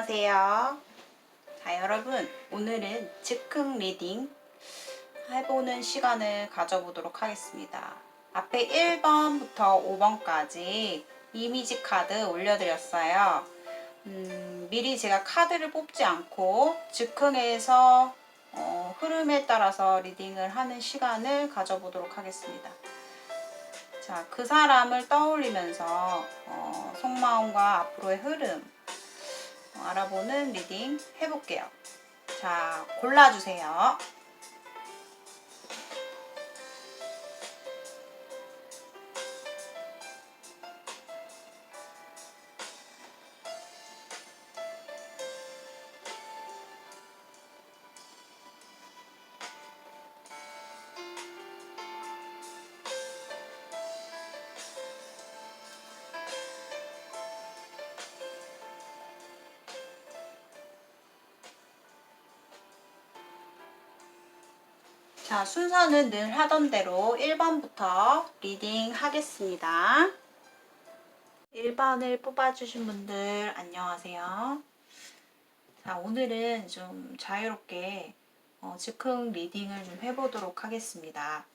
안녕하세요. 자, 여러분, 오늘은 즉흥 리딩 해보는 시간을 가져보도록 하겠습니다. 앞에 1번부터 5번까지 이미지 카드 올려드렸어요. 미리 제가 카드를 뽑지 않고 즉흥에서 흐름에 따라서 리딩을 하는 시간을 가져보도록 하겠습니다. 자, 그 사람을 떠올리면서 속마음과 앞으로의 흐름 알아보는 리딩 해볼게요. 자, 골라주세요. 자, 순서는 늘 하던 대로 1번부터 리딩 하겠습니다. 1번을 뽑아주신 분들 안녕하세요. 자, 오늘은 좀 자유롭게 즉흥 리딩을 좀 해보도록 하겠습니다.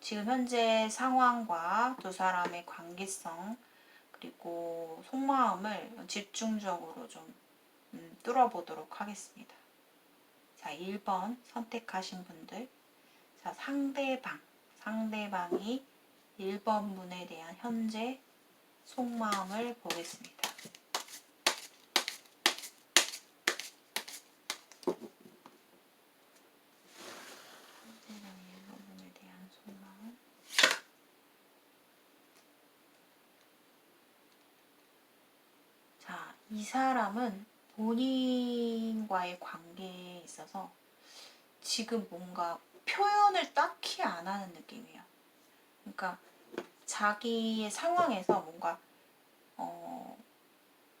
지금 현재 상황과 두 사람의 관계성 그리고 속마음을 집중적으로 좀 뚫어보도록 하겠습니다. 자, 1번 선택하신 분들, 자, 상대방이 1번 분에 대한 현재 속마음을 보겠습니다. 상대방이 1번 분에 대한 속마음. 자, 이 사람은 본인과의 관계에 있어서 지금 뭔가 표현을 딱히 안 하는 느낌이에요. 그러니까 자기의 상황에서 뭔가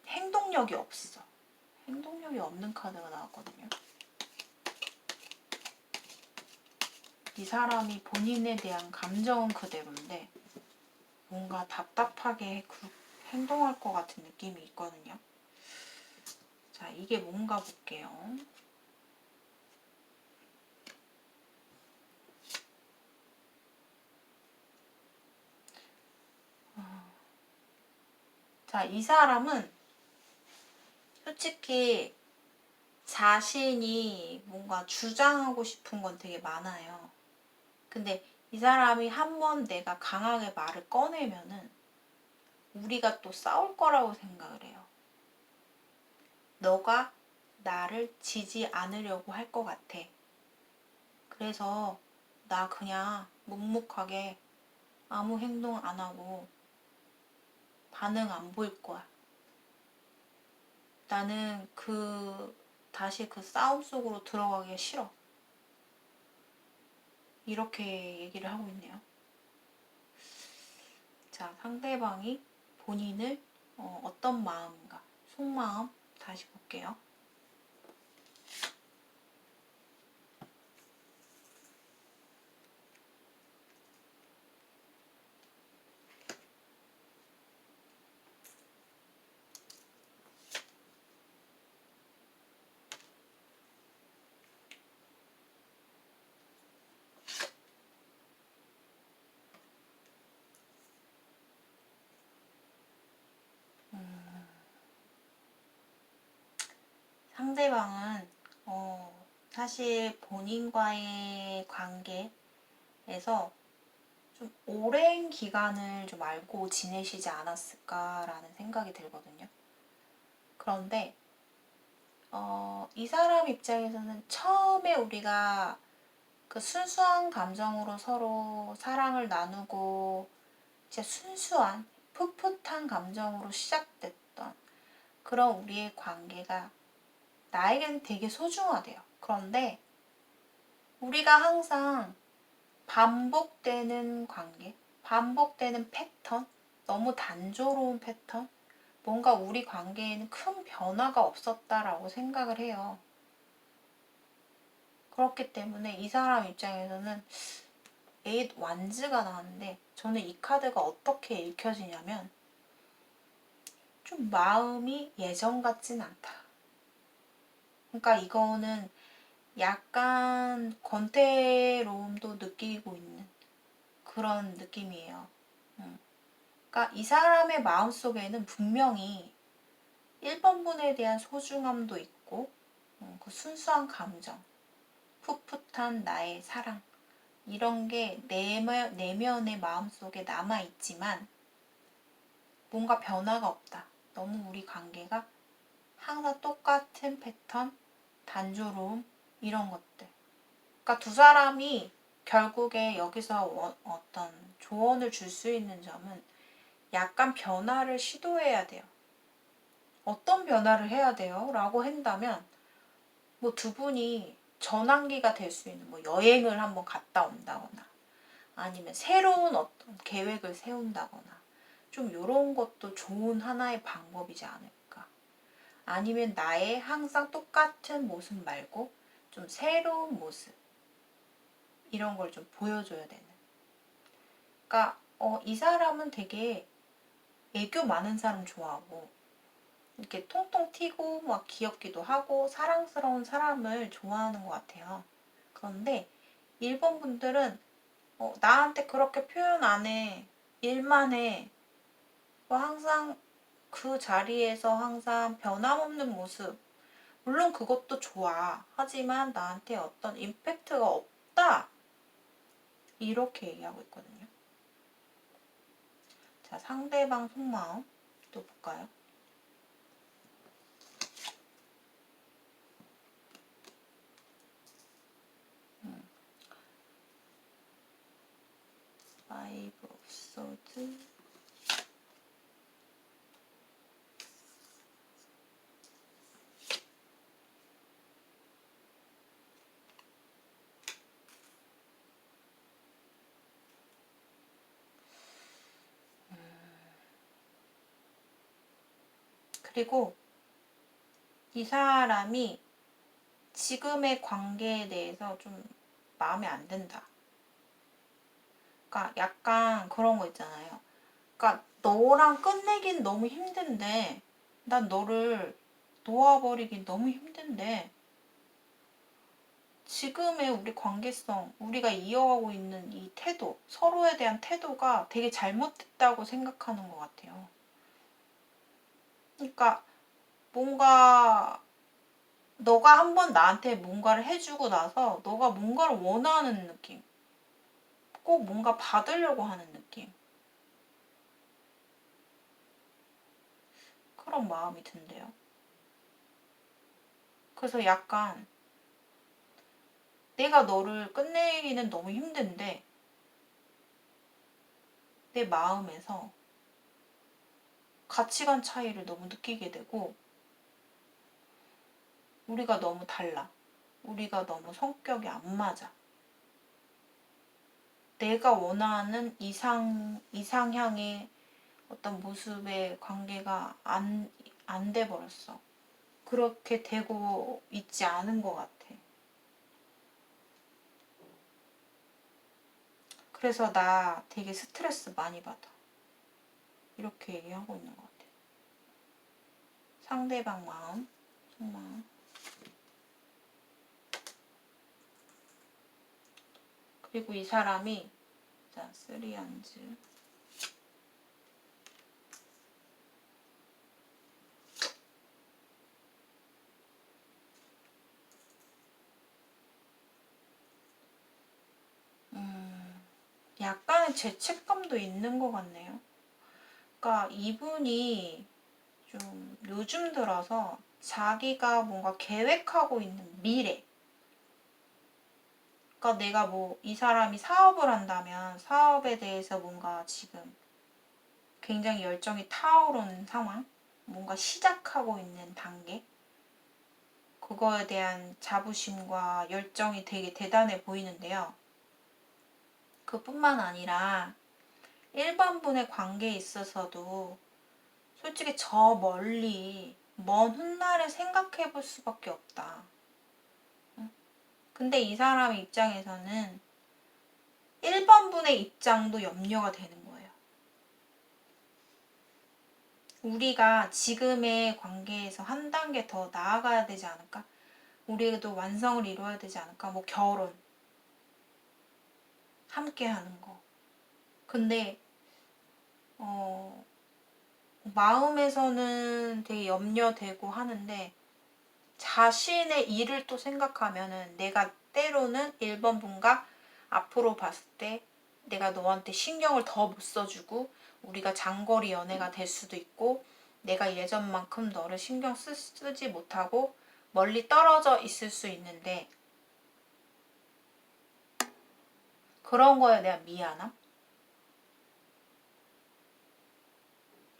행동력이 없어. 행동력이 없는 카드가 나왔거든요. 이 사람이 본인에 대한 감정은 그대로인데 뭔가 답답하게 행동할 것 같은 느낌이 있거든요. 자, 이게 뭔가 볼게요. 자, 이 사람은 솔직히 자신이 뭔가 주장하고 싶은 건 되게 많아요. 근데 이 사람이 한번 내가 강하게 말을 꺼내면은 우리가 또 싸울 거라고 생각을 해요. 너가 나를 지지 않으려고 할 것 같아. 그래서 나 그냥 묵묵하게 아무 행동 안 하고 반응 안 보일 거야. 나는 다시 그 싸움 속으로 들어가기가 싫어. 이렇게 얘기를 하고 있네요. 자, 상대방이 본인을 어떤 마음인가, 속마음 다시 볼게요. 상대방은 사실 본인과의 관계에서 좀 오랜 기간을 좀 알고 지내시지 않았을까라는 생각이 들거든요. 그런데 이 사람 입장에서는 처음에 우리가 그 순수한 감정으로 서로 사랑을 나누고 진짜 순수한 풋풋한 감정으로 시작됐던 그런 우리의 관계가 나에게는 되게 소중하대요. 그런데 우리가 항상 반복되는 관계, 반복되는 패턴, 너무 단조로운 패턴, 뭔가 우리 관계에는 큰 변화가 없었다라고 생각을 해요. 그렇기 때문에 이 사람 입장에서는 8 완즈가 나왔는데 저는 이 카드가 어떻게 읽혀지냐면 좀 마음이 예전 같진 않다. 그러니까 이거는 약간 권태로움도 느끼고 있는 그런 느낌이에요. 그러니까 이 사람의 마음속에는 분명히 1번분에 대한 소중함도 있고 그 순수한 감정, 풋풋한 나의 사랑 이런 게 내면의 마음속에 남아있지만 뭔가 변화가 없다. 너무 우리 관계가 항상 똑같은 패턴, 단조로움 이런 것들. 그러니까 두 사람이 결국에 여기서 어떤 조언을 줄 수 있는 점은 약간 변화를 시도해야 돼요. 어떤 변화를 해야 돼요? 라고 한다면 뭐 두 분이 전환기가 될 수 있는 뭐 여행을 한번 갔다 온다거나 아니면 새로운 어떤 계획을 세운다거나 좀 이런 것도 좋은 하나의 방법이지 않을까. 아니면 나의 항상 똑같은 모습 말고 좀 새로운 모습 이런 걸 좀 보여줘야 되는. 그러니까 이 사람은 되게 애교 많은 사람 좋아하고 이렇게 통통 튀고 막 귀엽기도 하고 사랑스러운 사람을 좋아하는 것 같아요. 그런데 일본 분들은 나한테 그렇게 표현 안 해. 일만 해. 항상 그 자리에서 항상 변함없는 모습. 물론 그것도 좋아. 하지만 나한테 어떤 임팩트가 없다. 이렇게 얘기하고 있거든요. 자, 상대방 속마음 또 볼까요? Five of Swords. 그리고 이 사람이 지금의 관계에 대해서 좀 마음에 안 든다. 그러니까 약간 그런 거 있잖아요. 그러니까 너랑 끝내긴 너무 힘든데 난 너를 놓아버리긴 너무 힘든데 지금의 우리 관계성, 우리가 이어가고 있는 이 태도, 서로에 대한 태도가 되게 잘못됐다고 생각하는 것 같아요. 그러니까 뭔가 너가 한번 나한테 뭔가를 해주고 나서 너가 뭔가를 원하는 느낌. 꼭 뭔가 받으려고 하는 느낌. 그런 마음이 든대요. 그래서 약간 내가 너를 끝내기는 너무 힘든데 내 마음에서 가치관 차이를 너무 느끼게 되고 우리가 너무 달라. 우리가 너무 성격이 안 맞아. 내가 원하는 이상향의 어떤 모습의 관계가 안 돼 버렸어. 그렇게 되고 있지 않은 것 같아. 그래서 나 되게 스트레스 많이 받아. 이렇게 얘기하고 있는 것 같아. 상대방 마음, 속마음. 그리고 이 사람이 자, 쓰리안즈. 약간의 죄책감도 있는 것 같네요. 그러니까 이분이 좀 요즘 들어서 자기가 뭔가 계획하고 있는 미래. 그러니까 내가 뭐 이 사람이 사업을 한다면 사업에 대해서 뭔가 지금 굉장히 열정이 타오르는 상황. 뭔가 시작하고 있는 단계. 그거에 대한 자부심과 열정이 되게 대단해 보이는데요. 그뿐만 아니라 일반분의 관계에 있어서도 솔직히 저 멀리 먼 훗날을 생각해 볼 수밖에 없다. 근데 이 사람 입장에서는 1번분의 입장도 염려가 되는 거예요. 우리가 지금의 관계에서 한 단계 더 나아가야 되지 않을까? 우리도 완성을 이루어야 되지 않을까? 뭐 결혼, 함께 하는 거. 근데 마음에서는 되게 염려되고 하는데 자신의 일을 또 생각하면은 내가 때로는 1번 분과 앞으로 봤을 때 내가 너한테 신경을 더 못 써주고 우리가 장거리 연애가 될 수도 있고 내가 예전만큼 너를 신경 쓰지 못하고 멀리 떨어져 있을 수 있는데 그런 거에 대한 미안함?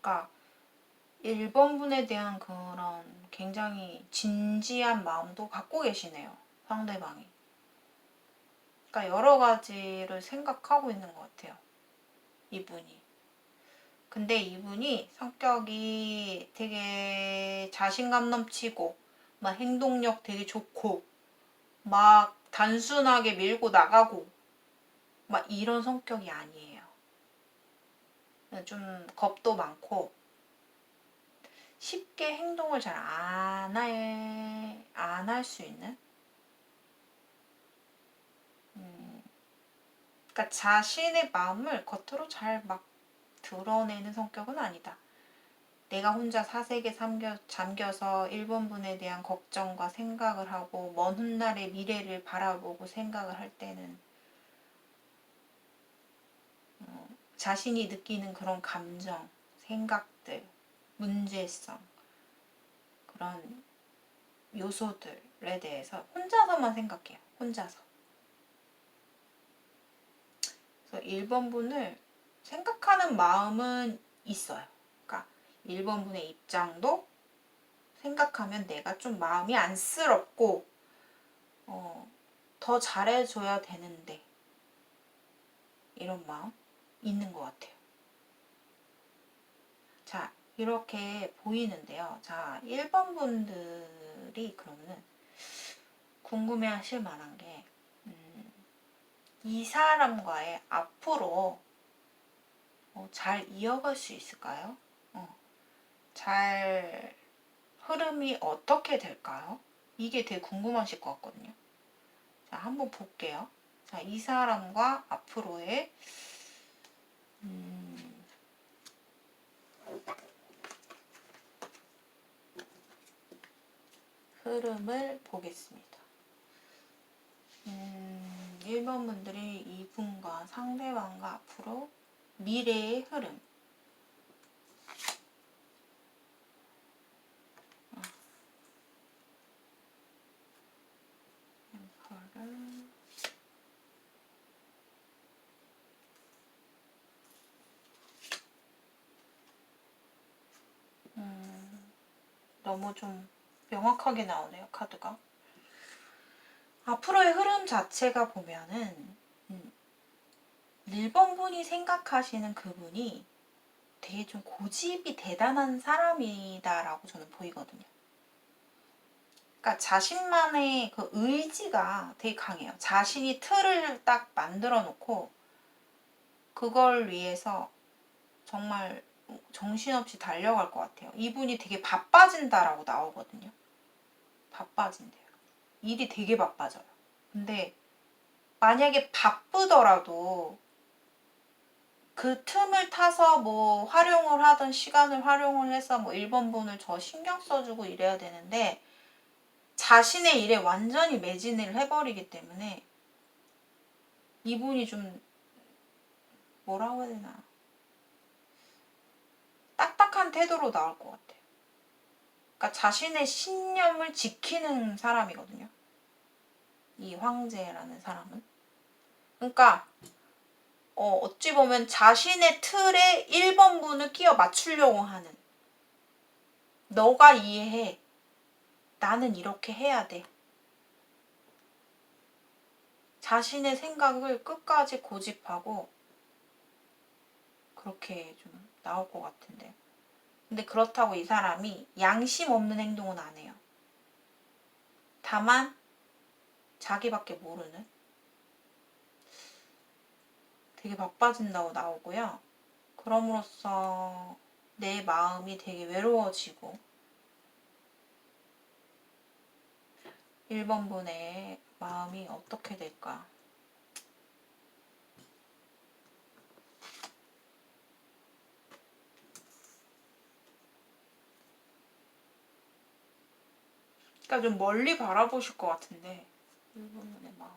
그러니까 1번 분에 대한 그런 굉장히 진지한 마음도 갖고 계시네요. 상대방이. 그러니까 여러 가지를 생각하고 있는 것 같아요. 이분이. 근데 이분이 성격이 되게 자신감 넘치고 막 행동력 되게 좋고 막 단순하게 밀고 나가고 막 이런 성격이 아니에요. 좀 겁도 많고 쉽게 행동을 잘 안 할 수 있는? 그러니까 자신의 마음을 겉으로 잘 막 드러내는 성격은 아니다. 내가 혼자 사색에 잠겨서 1번 분에 대한 걱정과 생각을 하고 먼 훗날의 미래를 바라보고 생각을 할 때는 자신이 느끼는 그런 감정, 생각들, 문제성, 그런 요소들에 대해서 혼자서만 생각해요. 혼자서. 그래서 1번 분을 생각하는 마음은 있어요. 그러니까 1번 분의 입장도 생각하면 내가 좀 마음이 안쓰럽고 더 잘해줘야 되는데 이런 마음 있는 것 같아요. 자, 이렇게 보이는데요. 자, 1번 분들이 그러면은 궁금해 하실 만한 게, 이 사람과의 앞으로 잘 이어갈 수 있을까요? 잘 흐름이 어떻게 될까요? 이게 되게 궁금하실 것 같거든요. 자, 한번 볼게요. 자, 이 사람과 앞으로의 흐름을 보겠습니다. 1번 분들이 이분과 상대방과 앞으로 미래의 흐름. 너무 좀 명확하게 나오네요, 카드가. 앞으로의 흐름 자체가 보면은 1번 분이 생각하시는 그분이 되게 좀 고집이 대단한 사람이다라고 저는 보이거든요. 그러니까 자신만의 그 의지가 되게 강해요. 자신이 틀을 딱 만들어 놓고 그걸 위해서 정말 정신없이 달려갈 것 같아요. 이분이 되게 바빠진다라고 나오거든요. 바빠진대요. 일이 되게 바빠져요. 근데 만약에 바쁘더라도 그 틈을 타서 뭐 활용을 하던 시간을 활용을 해서 뭐 1번 분을 저 신경 써주고 이래야 되는데 자신의 일에 완전히 매진을 해버리기 때문에 이분이 좀 뭐라고 해야 되나 딱딱한 태도로 나올 것 같아요. 그러니까 자신의 신념을 지키는 사람이거든요. 이 황제라는 사람은. 그러니까 어찌 보면 자신의 틀에 1번 분을 끼워 맞추려고 하는 너가 이해해. 나는 이렇게 해야 돼. 자신의 생각을 끝까지 고집하고 그렇게 좀 나올 것 같은데. 근데 그렇다고 이 사람이 양심 없는 행동은 안 해요. 다만 자기밖에 모르는 되게 바빠진다고 나오고요. 그럼으로써 내 마음이 되게 외로워지고 1번 분의 마음이 어떻게 될까? 그러니까 좀 멀리 바라보실 것 같은데 1번 분의 마음.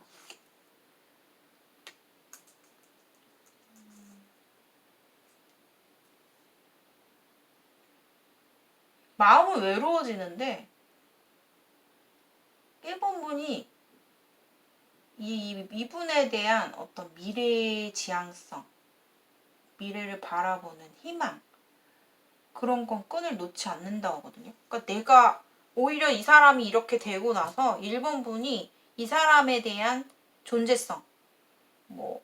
마음은 외로워지는데 1번 분이 이분에 대한 어떤 미래의 지향성, 미래를 바라보는 희망, 그런 건 끈을 놓지 않는다고 하거든요. 그러니까 내가 오히려 이 사람이 이렇게 되고 나서 1번 분이 이 사람에 대한 존재성, 뭐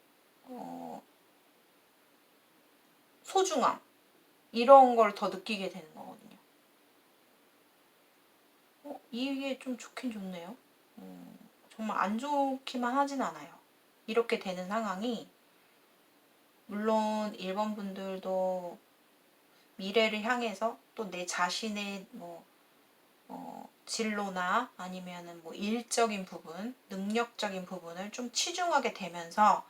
소중함 이런 걸 더 느끼게 되는 거거든요. 이게 좀 좋긴 좋네요. 정말 안 좋기만 하진 않아요. 이렇게 되는 상황이 물론 1번 분들도 미래를 향해서 또 내 자신의 진로나 아니면은 뭐 일적인 부분, 능력적인 부분을 좀 치중하게 되면서,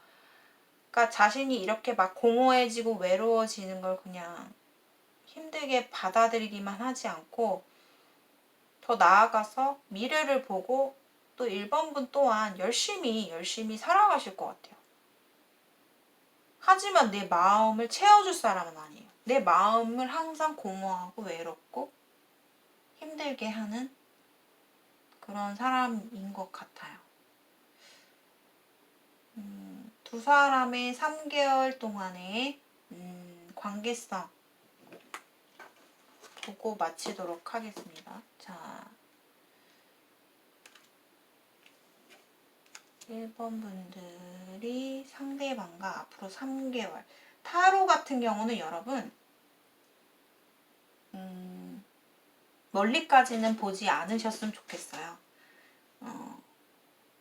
그러니까 자신이 이렇게 막 공허해지고 외로워지는 걸 그냥 힘들게 받아들이기만 하지 않고 더 나아가서 미래를 보고 또 1번 분 또한 열심히 살아가실 것 같아요. 하지만 내 마음을 채워줄 사람은 아니에요. 내 마음을 항상 공허하고 외롭고 힘들게 하는 그런 사람인 것 같아요. 두 사람의 3개월 동안의 관계성 보고 마치도록 하겠습니다. 자, 1번 분들이 상대방과 앞으로 3개월. 타로 같은 경우는 여러분, 멀리까지는 보지 않으셨으면 좋겠어요.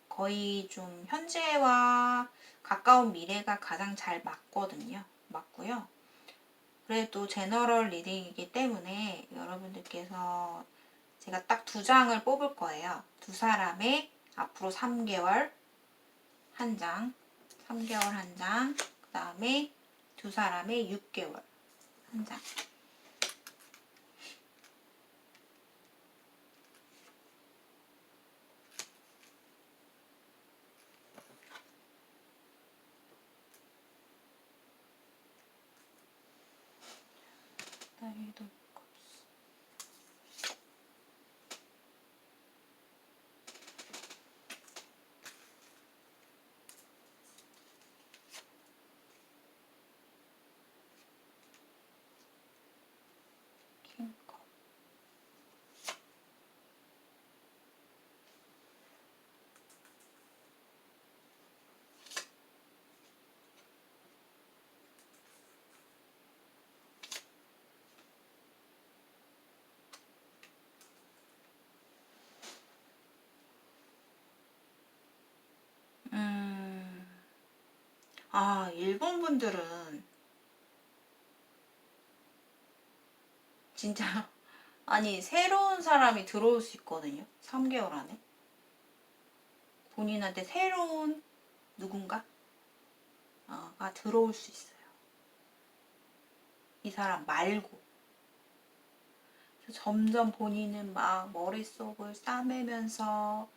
거의 좀 현재와 가까운 미래가 가장 잘 맞거든요. 맞고요. 그래도 제너럴 리딩이기 때문에 여러분들께서 제가 딱 2장을 뽑을 거예요. 두 사람의 앞으로 3개월 한 장, 3개월 한 장, 그 다음에 두 사람의 6개월 한 장. 나이도 킹컵. 일본 분들은 진짜 아니 새로운 사람이 들어올 수 있거든요. 3개월 안에. 본인한테 새로운 누군가가 들어올 수 있어요. 이 사람 말고. 점점 본인은 막 머릿속을 싸매면서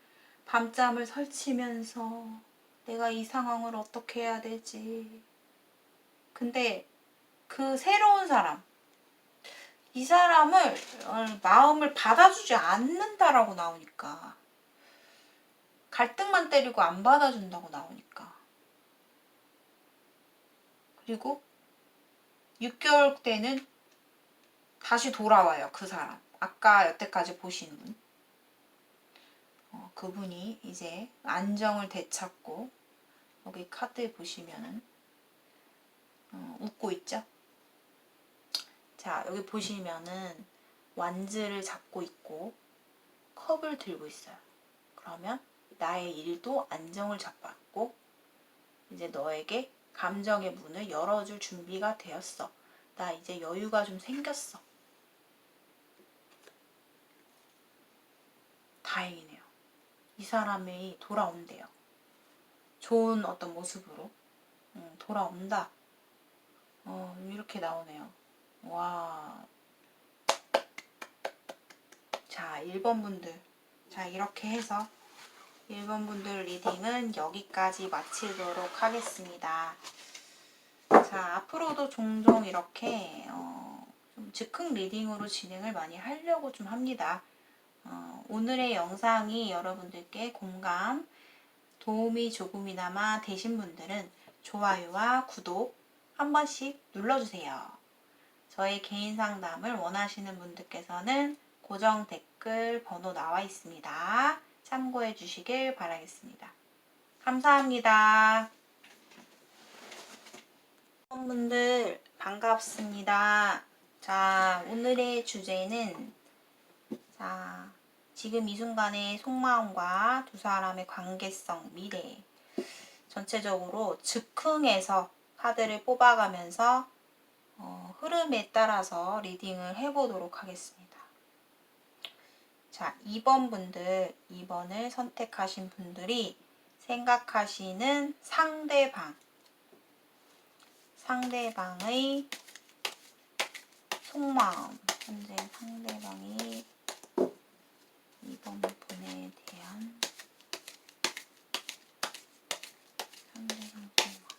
밤잠을 설치면서 내가 이 상황을 어떻게 해야 되지. 근데 그 새로운 사람, 이 사람을 마음을 받아주지 않는다라고 나오니까, 갈등만 때리고 안 받아준다고 나오니까, 그리고 6개월 때는 다시 돌아와요. 그 사람, 아까 여태까지 보신 분. 그분이 이제 안정을 되찾고, 여기 카드에 보시면은 웃고 있죠. 자, 여기 보시면은 완즈를 잡고 있고 컵을 들고 있어요. 그러면 나의 일도 안정을 잡았고 이제 너에게 감정의 문을 열어줄 준비가 되었어. 나 이제 여유가 좀 생겼어. 다행이네요. 이 사람이 돌아온대요. 좋은 어떤 모습으로 돌아온다. 이렇게 나오네요. 와. 자, 1번 분들. 자, 이렇게 해서 1번 분들 리딩은 여기까지 마치도록 하겠습니다. 자, 앞으로도 종종 이렇게 좀 즉흥 리딩으로 진행을 많이 하려고 좀 합니다. 오늘의 영상이 여러분들께 공감, 도움이 조금이나마 되신 분들은 좋아요와 구독 한 번씩 눌러주세요. 저의 개인 상담을 원하시는 분들께서는 고정 댓글 번호 나와 있습니다. 참고해 주시길 바라겠습니다. 감사합니다. 분들 반갑습니다. 자, 오늘의 주제는 자, 지금 이 순간의 속마음과 두 사람의 관계성, 미래 전체적으로 즉흥해서 카드를 뽑아가면서 흐름에 따라서 리딩을 해보도록 하겠습니다. 자, 2번 분들, 2번을 선택하신 분들이 생각하시는 상대방의 속마음, 현재 상대방이 2번 분에 대한 상대방 속마음.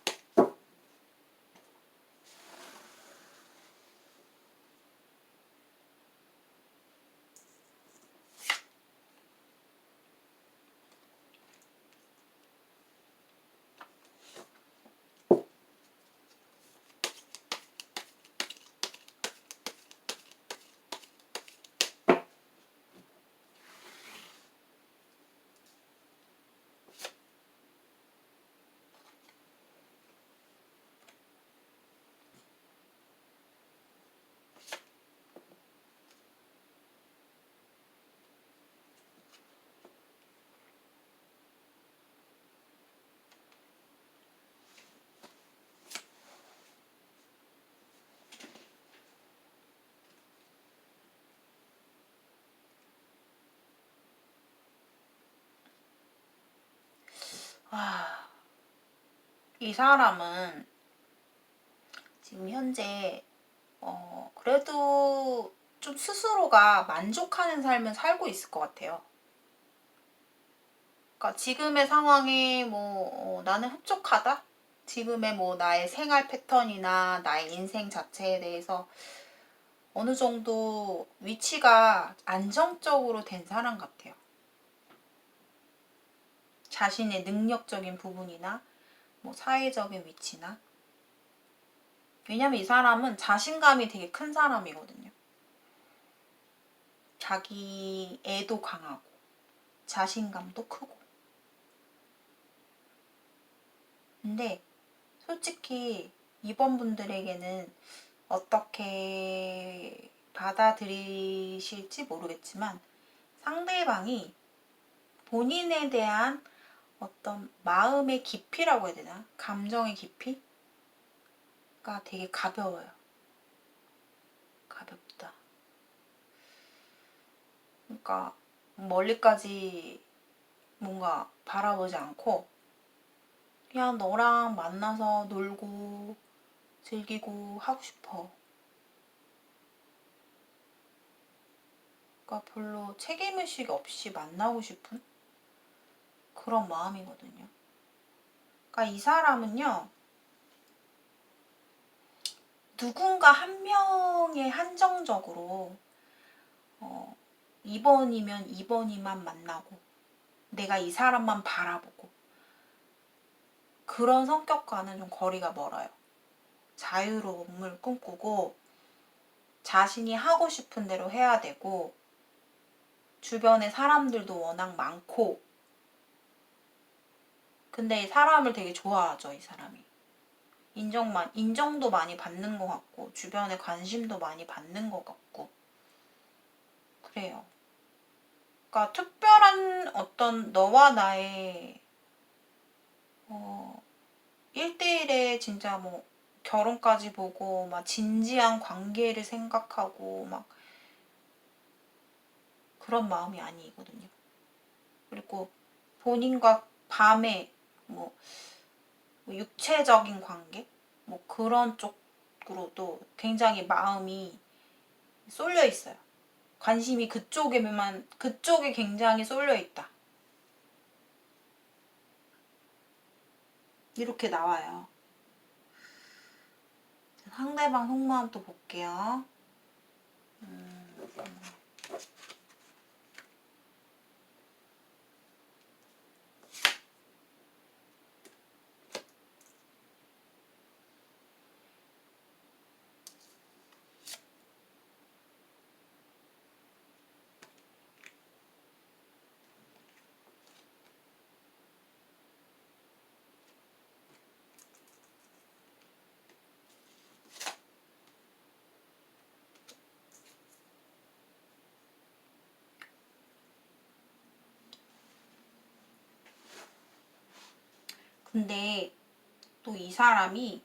이 사람은 지금 현재 그래도 좀 스스로가 만족하는 삶을 살고 있을 것 같아요. 그러니까 지금의 상황에 나는 흡족하다? 지금의 나의 생활 패턴이나 나의 인생 자체에 대해서 어느 정도 위치가 안정적으로 된 사람 같아요. 자신의 능력적인 부분이나 사회적인 위치나. 왜냐면 이 사람은 자신감이 되게 큰 사람이거든요. 자기 애도 강하고 자신감도 크고. 근데 솔직히 이번 분들에게는 어떻게 받아들이실지 모르겠지만 상대방이 본인에 대한 어떤 마음의 깊이라고 해야 되나? 감정의 깊이가 되게 가벼워요. 가볍다. 그러니까 멀리까지 뭔가 바라보지 않고 그냥 너랑 만나서 놀고 즐기고 하고 싶어. 그러니까 별로 책임의식 없이 만나고 싶은 그런 마음이거든요. 그러니까 이 사람은요, 누군가 한 명에 한정적으로 2번이면 2번이만 만나고 내가 이 사람만 바라보고 그런 성격과는 좀 거리가 멀어요. 자유로움을 꿈꾸고 자신이 하고 싶은 대로 해야 되고 주변에 사람들도 워낙 많고 근데 사람을 되게 좋아하죠, 이 사람이. 인정도 많이 받는 것 같고 주변에 관심도 많이 받는 것 같고 그래요. 그러니까 특별한 어떤 너와 나의 1대1의 진짜 결혼까지 보고 막 진지한 관계를 생각하고 막 그런 마음이 아니거든요. 그리고 본인과 밤에 뭐 육체적인 관계 뭐 그런 쪽으로도 굉장히 마음이 쏠려 있어요. 관심이 그쪽에 굉장히 쏠려 있다. 이렇게 나와요. 상대방 속마음 또 볼게요. 근데 또 이 사람이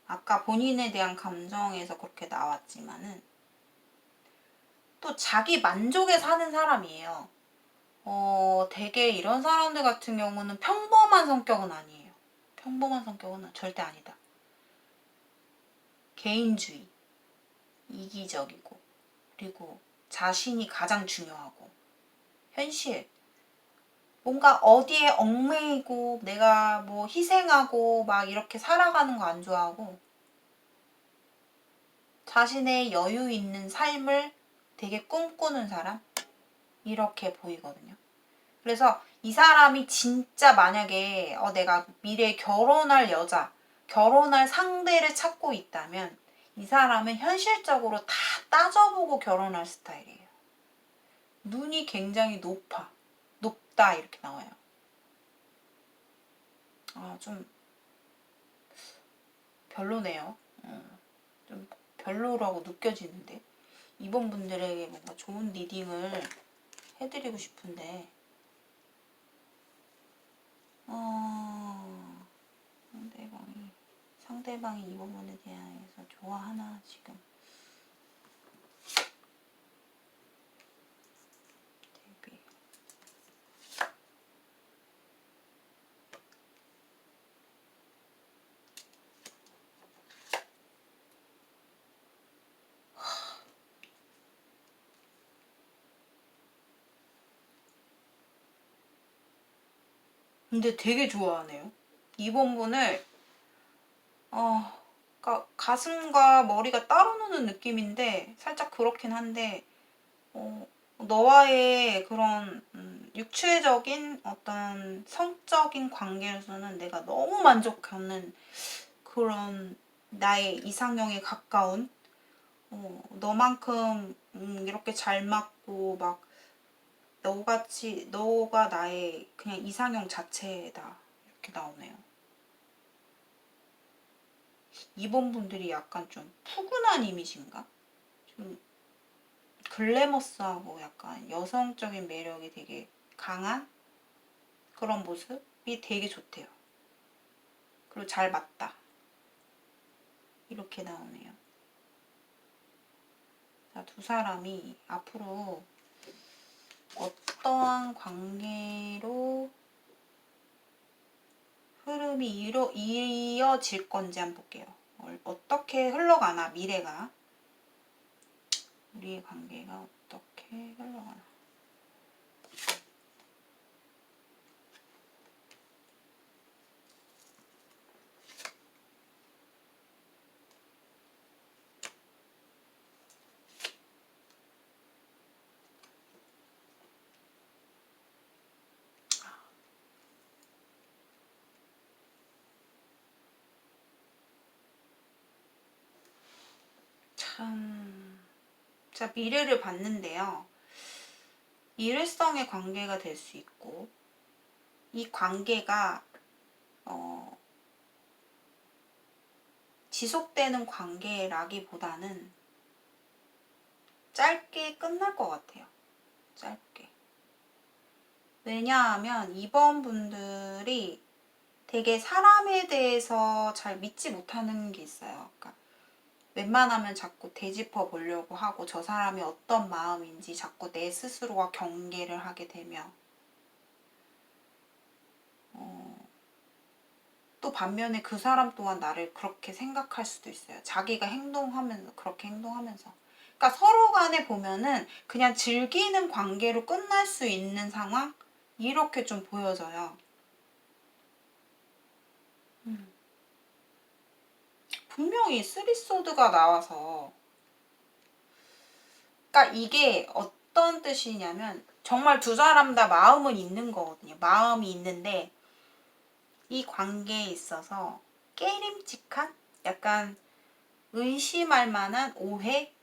아까 본인에 대한 감정에서 그렇게 나왔지만은 또 자기 만족에 사는 사람이에요. 되게 이런 사람들 같은 경우는 평범한 성격은 아니에요. 평범한 성격은 절대 아니다. 개인주의, 이기적이고, 그리고 자신이 가장 중요하고, 현실. 뭔가 어디에 얽매이고, 내가 뭐 희생하고, 막 이렇게 살아가는 거 안 좋아하고, 자신의 여유 있는 삶을 되게 꿈꾸는 사람? 이렇게 보이거든요. 그래서 이 사람이 진짜 만약에 내가 미래에 결혼할 여자, 결혼할 상대를 찾고 있다면 이 사람은 현실적으로 다 따져보고 결혼할 스타일이에요. 눈이 굉장히 높다 이렇게 나와요. 좀 별로네요. 좀 별로라고 느껴지는데 이번 분들에게 뭔가 좋은 리딩을 해드리고 싶은데 상대방이 이 부분에 대해서 좋아하나 지금 데뷔. 근데 되게 좋아하네요. 이번 분을 그러니까 가슴과 머리가 따로 노는 느낌인데 살짝 그렇긴 한데 너와의 그런 육체적인 어떤 성적인 관계에서는 내가 너무 만족하는 그런 나의 이상형에 가까운 너만큼 이렇게 잘 맞고 막 너가 나의 그냥 이상형 자체다 이렇게 나오네요. 이번 분들이 약간 좀 푸근한 이미지인가? 좀 글래머스하고 약간 여성적인 매력이 되게 강한 그런 모습이 되게 좋대요. 그리고 잘 맞다. 이렇게 나오네요. 자, 두 사람이 앞으로 어떠한 관계로 흐름이 이어질 건지 한번 볼게요. 어떻게 흘러가나 미래가 우리의 관계가 어떻게 흘러가나. 자, 미래를 봤는데요. 일회성의 관계가 될 수 있고 이 관계가 지속되는 관계라기보다는 짧게 끝날 것 같아요. 짧게. 왜냐하면 이번 분들이 되게 사람에 대해서 잘 믿지 못하는 게 있어요. 그러니까 웬만하면 자꾸 되짚어 보려고 하고 저 사람이 어떤 마음인지 자꾸 내 스스로가 경계를 하게 되며 또 반면에 그 사람 또한 나를 그렇게 생각할 수도 있어요. 자기가 행동하면서 그렇게 행동하면서. 그러니까 서로 간에 보면은 그냥 즐기는 관계로 끝날 수 있는 상황? 이렇게 좀 보여져요. 분명히 쓰리소드가 나와서 그러니까 이게 어떤 뜻이냐면 정말 두 사람 다 마음은 있는 거거든요. 마음이 있는데 이 관계에 있어서 깨림칙한 약간 의심할 만한 오해?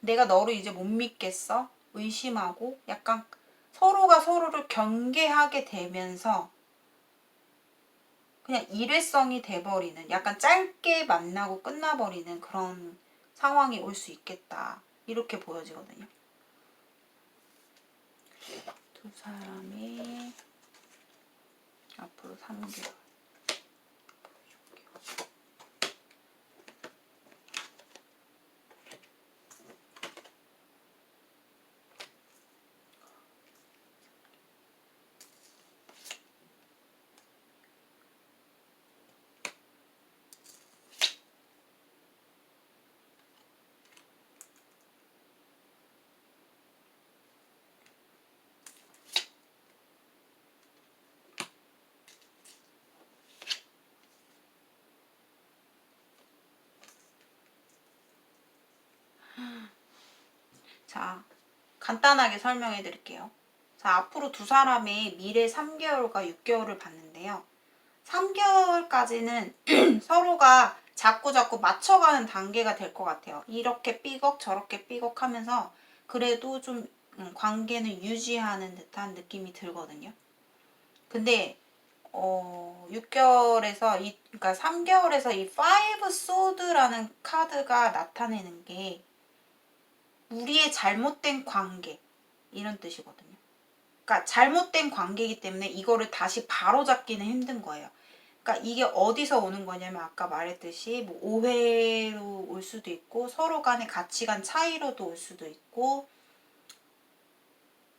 내가 너를 이제 못 믿겠어? 의심하고 약간 서로가 서로를 경계하게 되면서 그냥 일회성이 돼버리는 약간 짧게 만나고 끝나버리는 그런 상황이 올 수 있겠다. 이렇게 보여지거든요. 두 사람이 앞으로 3개월. 자, 간단하게 설명해 드릴게요. 자, 앞으로 두 사람의 미래 3개월과 6개월을 봤는데요. 3개월까지는 서로가 자꾸자꾸 맞춰가는 단계가 될 것 같아요. 이렇게 삐걱 저렇게 삐걱 하면서 그래도 좀 관계는 유지하는 듯한 느낌이 들거든요. 근데 6개월에서 그러니까 3개월에서 이 5 소드라는 카드가 나타내는 게 우리의 잘못된 관계 이런 뜻이거든요. 그러니까 잘못된 관계이기 때문에 이거를 다시 바로잡기는 힘든 거예요. 그러니까 이게 어디서 오는 거냐면 아까 말했듯이 뭐 오해로 올 수도 있고 서로 간의 가치관 차이로도 올 수도 있고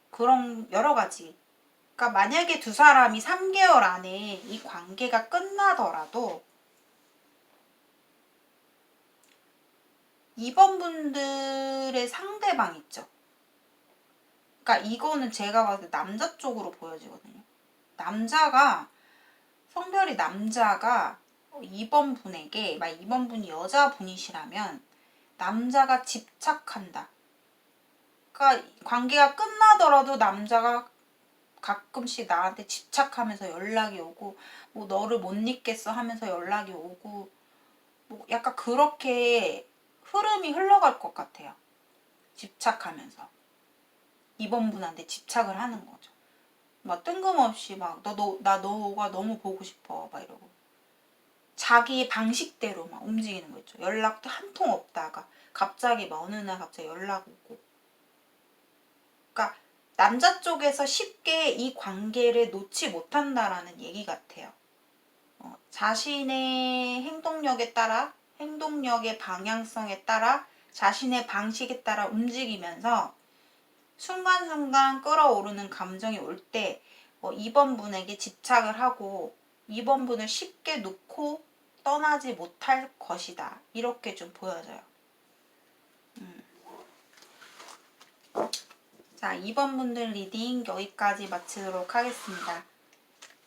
그런 여러 가지. 그러니까 만약에 두 사람이 3개월 안에 이 관계가 끝나더라도 이번 분들의 상대방 있죠. 그러니까 이거는 제가 봤을 때 남자 쪽으로 보여지거든요. 남자가 성별이 남자가 2번 분에게 막 2번 분이 여자분이시라면 남자가 집착한다. 그러니까 관계가 끝나더라도 남자가 가끔씩 나한테 집착하면서 연락이 오고 뭐 너를 못 잊겠어 하면서 연락이 오고 뭐 약간 그렇게 흐름이 흘러갈 것 같아요. 집착하면서. 2번 분한테 집착을 하는 거죠. 막 뜬금없이 막 나 너가 너무 보고 싶어 막 이러고 자기 방식대로 막 움직이는 거 있죠. 연락도 한 통 없다가 갑자기 막 어느 날 갑자기 연락 오고. 그러니까 남자 쪽에서 쉽게 이 관계를 놓지 못한다라는 얘기 같아요. 자신의 행동력에 따라 행동력의 방향성에 따라 자신의 방식에 따라 움직이면서 순간순간 끌어오르는 감정이 올 때 2번 분에게 집착을 하고 2번 분을 쉽게 놓고 떠나지 못할 것이다. 이렇게 좀 보여져요. 자, 2번 분들 리딩 여기까지 마치도록 하겠습니다.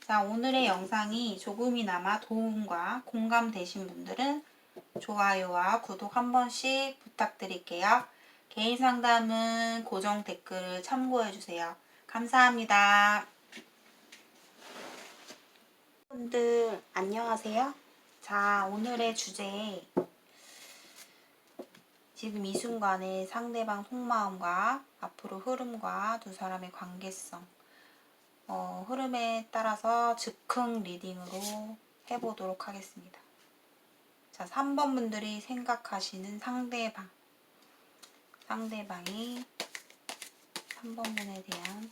자, 오늘의 영상이 조금이나마 도움과 공감되신 분들은 좋아요와 구독 한 번씩 부탁드릴게요. 개인 상담은 고정 댓글을 참고해주세요. 감사합니다. 분들 안녕하세요. 자, 오늘의 주제 지금 이 순간의 상대방 속마음과 앞으로 흐름과 두 사람의 관계성 흐름에 따라서 즉흥 리딩으로 해보도록 하겠습니다. 자, 3번 분들이 생각하시는 상대방이 3번 분에 대한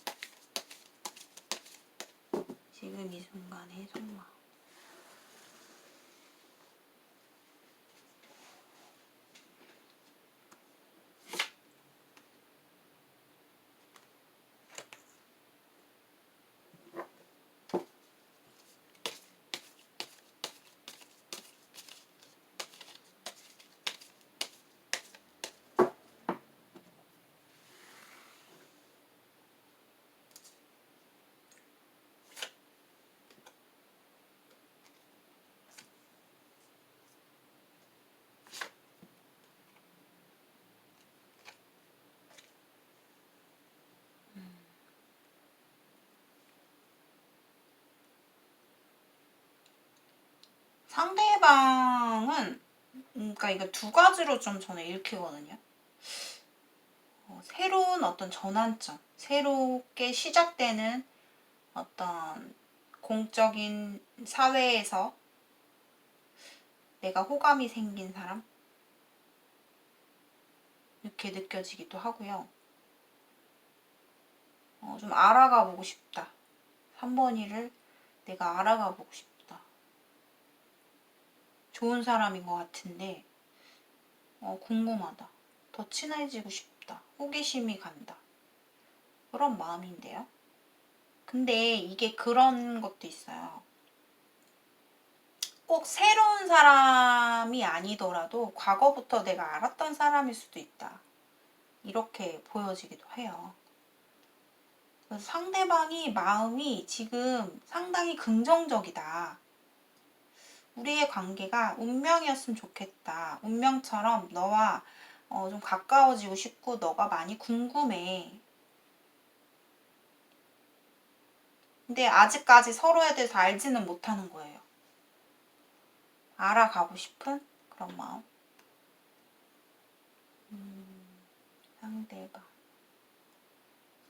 지금 이 순간의 속마음 상대방은 그러니까 이거 두 가지로 좀 저는 읽히거든요. 새로운 어떤 전환점, 새롭게 시작되는 어떤 공적인 사회에서 내가 호감이 생긴 사람? 이렇게 느껴지기도 하고요. 좀 알아가 보고 싶다. 3번이를 내가 알아가 보고 싶다. 좋은 사람인 것 같은데 궁금하다. 더 친해지고 싶다. 호기심이 간다. 그런 마음인데요. 근데 이게 그런 것도 있어요. 꼭 새로운 사람이 아니더라도 과거부터 내가 알았던 사람일 수도 있다. 이렇게 보여지기도 해요. 그래서 상대방이 마음이 지금 상당히 긍정적이다. 우리의 관계가 운명이었으면 좋겠다. 운명처럼 너와 좀 가까워지고 싶고 너가 많이 궁금해. 근데 아직까지 서로에 대해서 알지는 못하는 거예요. 알아가고 싶은 그런 마음.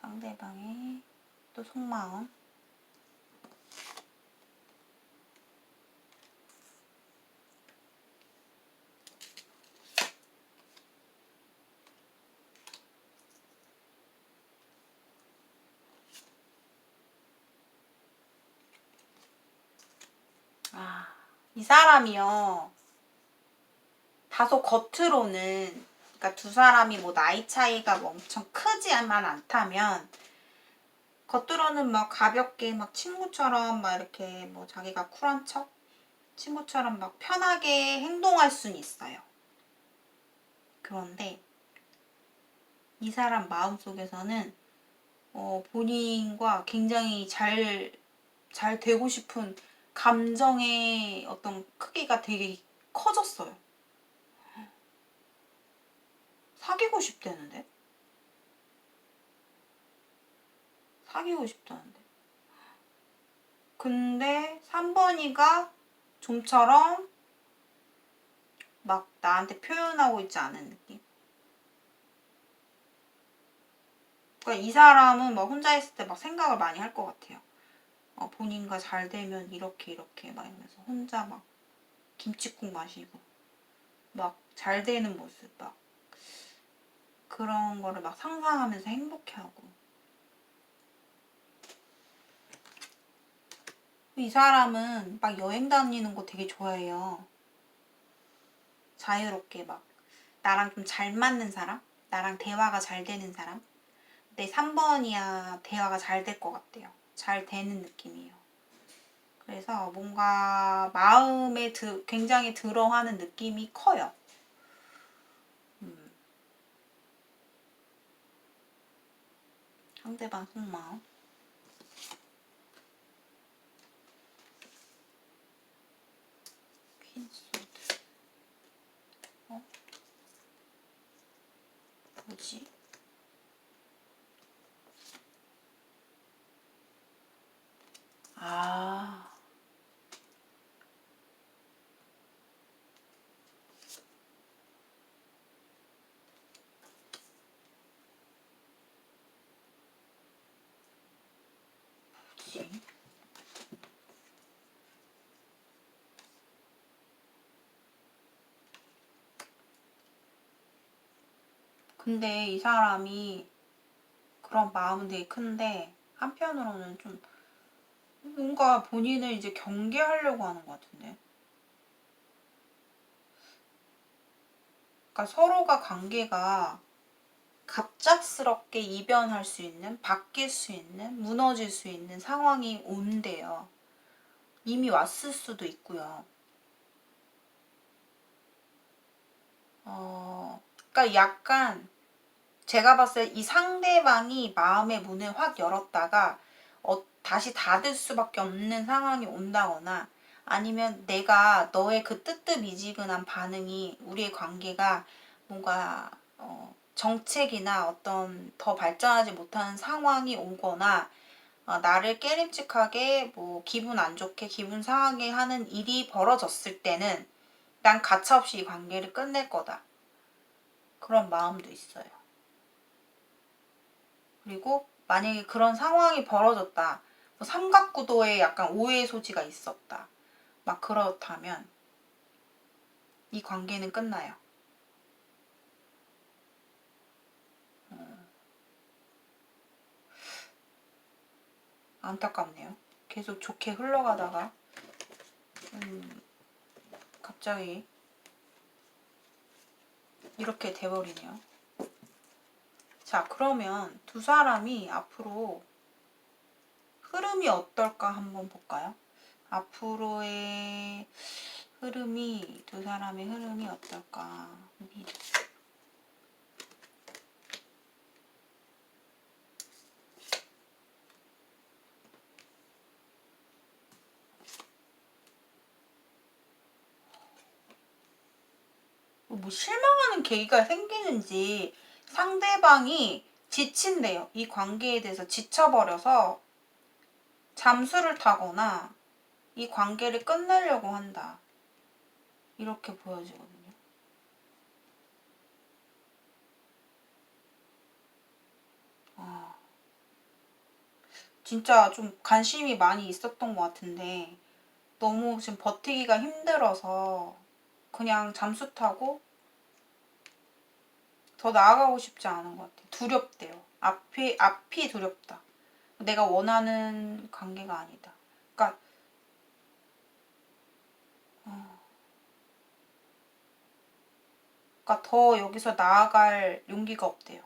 상대방의 또 속마음. 이 사람이요. 다소 겉으로는 그러니까 두 사람이 뭐 나이 차이가 뭐 엄청 크지만 않다면 겉으로는 막 가볍게 막 친구처럼 막 이렇게 뭐 자기가 쿨한 척 친구처럼 막 편하게 행동할 수는 있어요. 그런데 이 사람 마음속에서는 본인과 굉장히 잘 되고 싶은 감정의 어떤 크기가 되게 커졌어요. 사귀고 싶다는데? 사귀고 싶다는데. 근데 3번이가 좀처럼 막 나한테 표현하고 있지 않은 느낌? 그러니까 이 사람은 막 혼자 있을 때 막 생각을 많이 할 것 같아요. 본인과 잘 되면 이렇게 막 이러면서 혼자 막 김치국 마시고 막 잘 되는 모습 막 그런 거를 막 상상하면서 행복해하고 이 사람은 막 여행 다니는 거 되게 좋아해요. 자유롭게 막 나랑 좀 잘 맞는 사람? 나랑 대화가 잘 되는 사람? 근데 3번이야 대화가 잘 될 것 같대요. 잘 되는 느낌이에요. 그래서 뭔가 마음에 굉장히 들어하는 느낌이 커요. 상대방 속마음. 퀸소드. 뭐지? 아. 뭐지? 근데 이 사람이 그런 마음은 되게 큰데 한편으로는 좀 뭔가 본인을 이제 경계하려고 하는 것 같은데. 그러니까 서로가 관계가 갑작스럽게 이변할 수 있는, 바뀔 수 있는, 무너질 수 있는 상황이 온대요. 이미 왔을 수도 있고요. 그러니까 약간 제가 봤을 때 이 상대방이 마음의 문을 확 열었다가 다시 닫을 수밖에 없는 상황이 온다거나 아니면 내가 너의 그 뜨뜻미지근한 반응이 우리의 관계가 뭔가 정책이나 어떤 더 발전하지 못하는 상황이 오거나 나를 깨림칙하게 뭐 기분 안 좋게 기분 상하게 하는 일이 벌어졌을 때는 난 가차없이 이 관계를 끝낼 거다. 그런 마음도 있어요. 그리고 만약에 그런 상황이 벌어졌다. 뭐 삼각구도에 약간 오해의 소지가 있었다. 막 그렇다면 이 관계는 끝나요. 안타깝네요. 계속 좋게 흘러가다가 갑자기 이렇게 돼버리네요. 자, 그러면 두 사람이 앞으로 흐름이 어떨까 한번 볼까요? 앞으로의 흐름이, 두 사람의 흐름이 어떨까? 뭐 실망하는 계기가 생기는지 상대방이 지친대요. 이 관계에 대해서 지쳐버려서 잠수를 타거나 이 관계를 끝내려고 한다. 이렇게 보여지거든요. 진짜 좀 관심이 많이 있었던 것 같은데 너무 지금 버티기가 힘들어서 그냥 잠수 타고 더 나아가고 싶지 않은 것 같아요. 두렵대요. 앞이 두렵다. 내가 원하는 관계가 아니다. 그러니까 더 여기서 나아갈 용기가 없대요.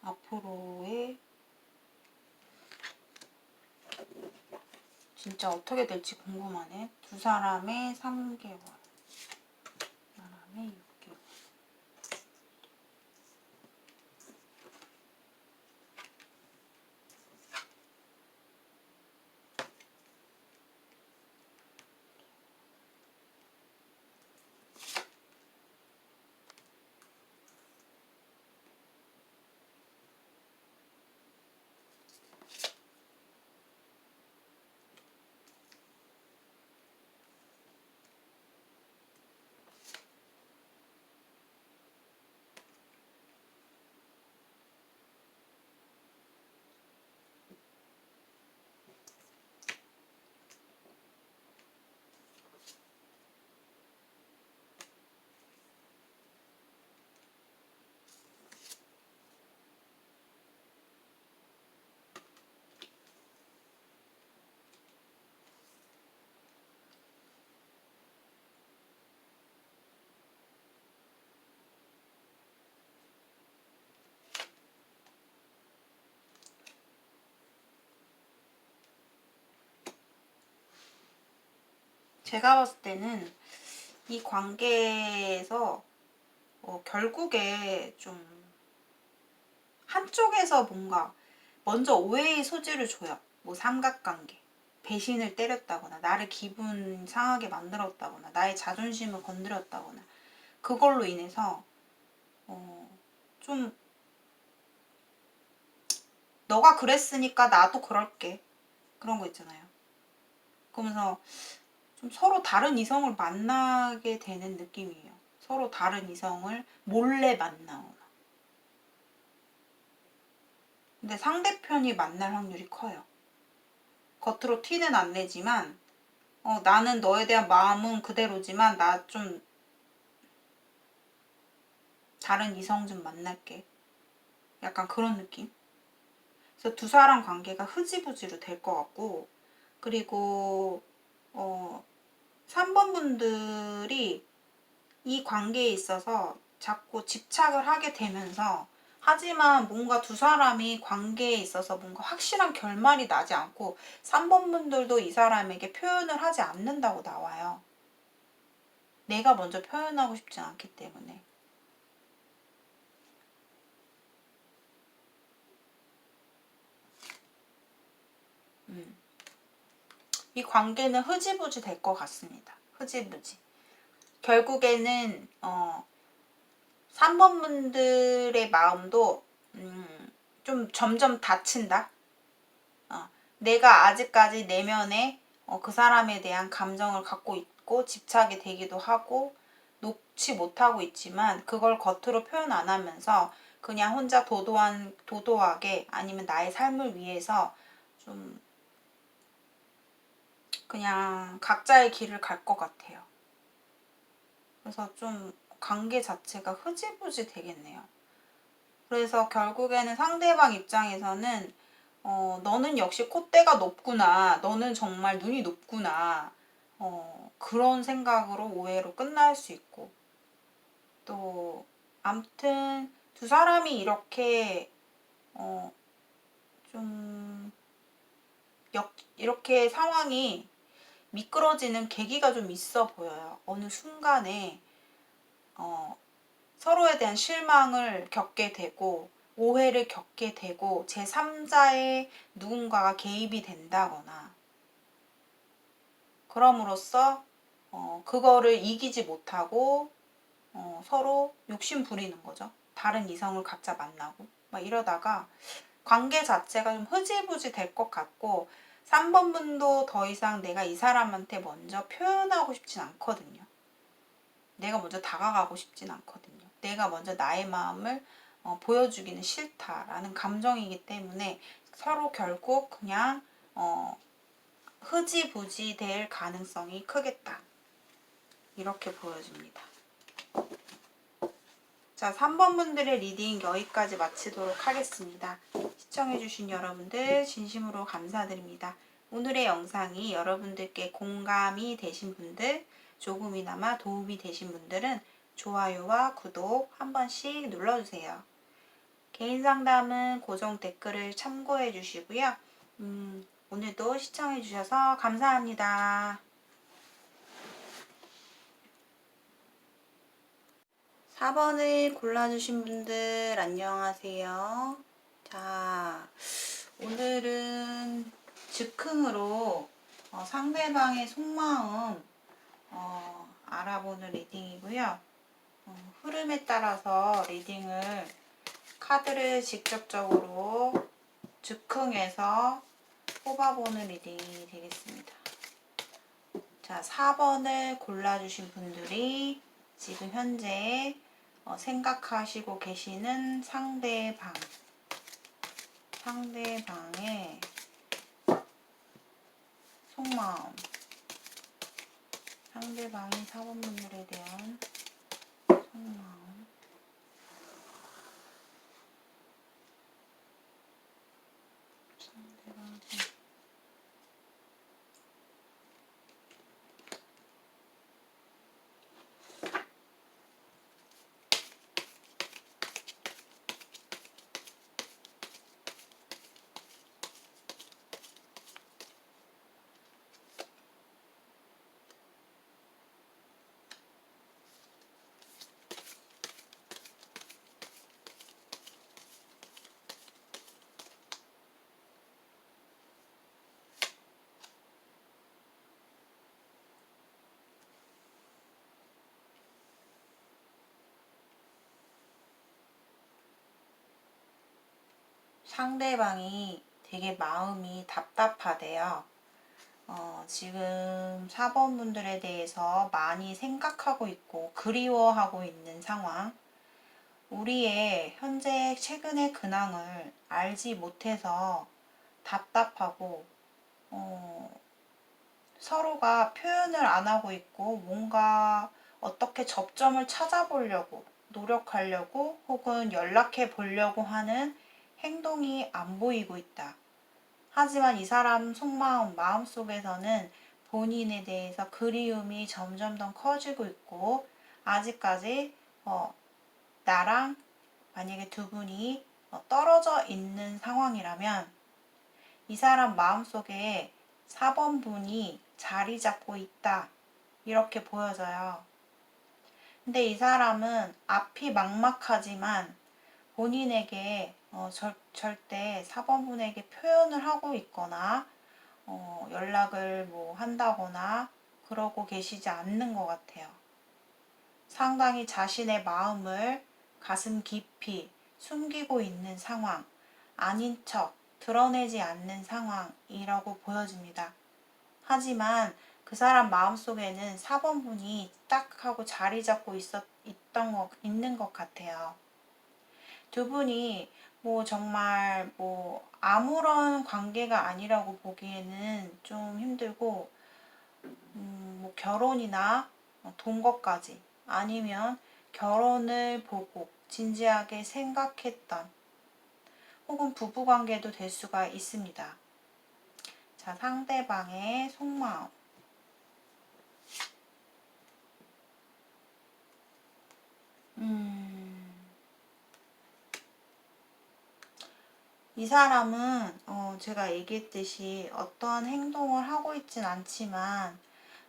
앞으로의 진짜 어떻게 될지 궁금하네. 두 사람의 3개월, 두 사람의 6개월. 제가 봤을 때는 이 관계에서 결국에 좀 한쪽에서 뭔가 먼저 오해의 소지를 줘요. 뭐 삼각관계, 배신을 때렸다거나 나를 기분 상하게 만들었다거나 나의 자존심을 건드렸다거나 그걸로 인해서 좀 너가 그랬으니까 나도 그럴게. 그런 거 있잖아요. 그러면서 좀 서로 다른 이성을 만나게 되는 느낌이에요. 서로 다른 이성을 몰래 만나거나. 근데 상대편이 만날 확률이 커요. 겉으로 티는 안 내지만 나는 너에 대한 마음은 그대로지만 나 좀 다른 이성 좀 만날게. 약간 그런 느낌? 그래서 두 사람 관계가 흐지부지로 될 것 같고, 그리고 3번 분들이 이 관계에 있어서 자꾸 집착을 하게 되면서 하지만 뭔가 두 사람이 관계에 있어서 뭔가 확실한 결말이 나지 않고 3번 분들도 이 사람에게 표현을 하지 않는다고 나와요. 내가 먼저 표현하고 싶지 않기 때문에. 이 관계는 흐지부지 될 것 같습니다. 흐지부지. 결국에는 3번 분들의 마음도 좀 점점 닫힌다. 내가 아직까지 내면에 그 사람에 대한 감정을 갖고 있고 집착이 되기도 하고 놓지 못하고 있지만 그걸 겉으로 표현 안 하면서 그냥 혼자 도도하게 아니면 나의 삶을 위해서 좀 그냥 각자의 길을 갈 것 같아요. 그래서 좀 관계 자체가 흐지부지 되겠네요. 그래서 결국에는 상대방 입장에서는 너는 역시 콧대가 높구나. 너는 정말 눈이 높구나. 그런 생각으로 오해로 끝날 수 있고 또 암튼 두 사람이 이렇게 좀 이렇게 상황이 미끄러지는 계기가 좀 있어 보여요. 어느 순간에 서로에 대한 실망을 겪게 되고 오해를 겪게 되고 제3자의 누군가가 개입이 된다거나 그럼으로써 그거를 이기지 못하고 서로 욕심 부리는 거죠. 다른 이성을 각자 만나고 막 이러다가 관계 자체가 좀 흐지부지 될 것 같고 3번 분도 더 이상 내가 이 사람한테 먼저 표현하고 싶진 않거든요. 내가 먼저 다가가고 싶진 않거든요. 내가 먼저 나의 마음을 보여주기는 싫다라는 감정이기 때문에 서로 결국 그냥 흐지부지 될 가능성이 크겠다. 이렇게 보여집니다. 자, 3번 분들의 리딩 여기까지 마치도록 하겠습니다. 시청해주신 여러분들 진심으로 감사드립니다. 오늘의 영상이 여러분들께 공감이 되신 분들, 조금이나마 도움이 되신 분들은 좋아요와 구독 한 번씩 눌러주세요. 개인 상담은 고정 댓글을 참고해 주시고요. 오늘도 시청해 주셔서 감사합니다. 4번을 골라주신 분들 안녕하세요. 자, 오늘은 즉흥으로 상대방의 속마음 알아보는 리딩이고요. 흐름에 따라서 리딩을 카드를 직접적으로 즉흥해서 뽑아보는 리딩이 되겠습니다. 자, 4번을 골라주신 분들이 지금 현재 생각하시고 계시는 상대방의 속마음, 상대방이 4번 분들에 대한 속마음, 상대방 상대방이 되게 마음이 답답하대요. 지금 4번 분들에 대해서 많이 생각하고 있고 그리워하고 있는 상황. 우리의 현재 최근의 근황을 알지 못해서 답답하고 서로가 표현을 안 하고 있고 뭔가 어떻게 접점을 찾아보려고 노력하려고 혹은 연락해 보려고 하는 행동이 안 보이고 있다. 하지만 이 사람 속마음, 마음속에서는 본인에 대해서 그리움이 점점 더 커지고 있고 아직까지 나랑 만약에 두 분이 떨어져 있는 상황이라면 이 사람 마음속에 4번 분이 자리 잡고 있다. 이렇게 보여져요. 근데 이 사람은 앞이 막막하지만 본인에게 절대 4번 분에게 표현을 하고 있거나 연락을 뭐 한다거나 그러고 계시지 않는 것 같아요. 상당히 자신의 마음을 가슴 깊이 숨기고 있는 상황. 아닌 척 드러내지 않는 상황이라고 보여집니다. 하지만 그 사람 마음속에는 4번분이 딱 하고 자리 잡고 있는 것 같아요. 두 분이 뭐 정말 뭐 아무런 관계가 아니라고 보기에는 좀 힘들고, 뭐 결혼이나 돈 것까지 아니면 결혼을 보고 진지하게 생각했던 혹은 부부관계도 될 수가 있습니다. 자, 상대방의 속마음. 이 사람은 제가 얘기했듯이 어떠한 행동을 하고 있진 않지만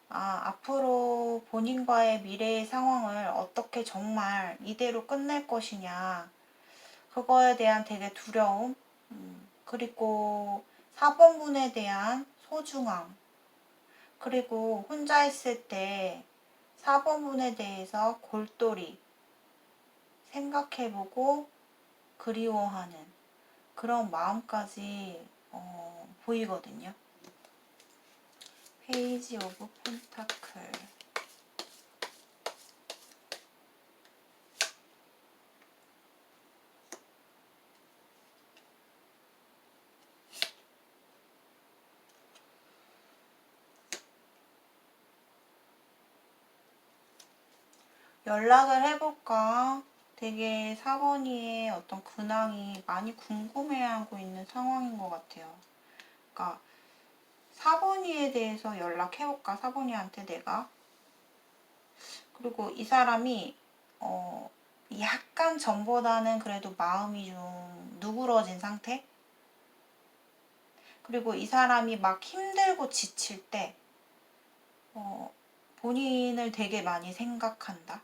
앞으로 본인과의 미래의 상황을 어떻게 정말 이대로 끝낼 것이냐, 그거에 대한 되게 두려움, 그리고 4번분에 대한 소중함, 그리고 혼자 있을 때 4번분에 대해서 골똘히 생각해보고 그리워하는 그런 마음까지 보이거든요. 페이지 오브 펜타클. 연락을 해볼까? 되게 4번이의 어떤 근황이 많이 궁금해하고 있는 상황인 것 같아요. 그러니까 4번이에 대해서 연락해볼까? 4번이한테 내가. 그리고 이 사람이 약간 전보다는 그래도 마음이 좀 누그러진 상태? 그리고 이 사람이 막 힘들고 지칠 때 본인을 되게 많이 생각한다.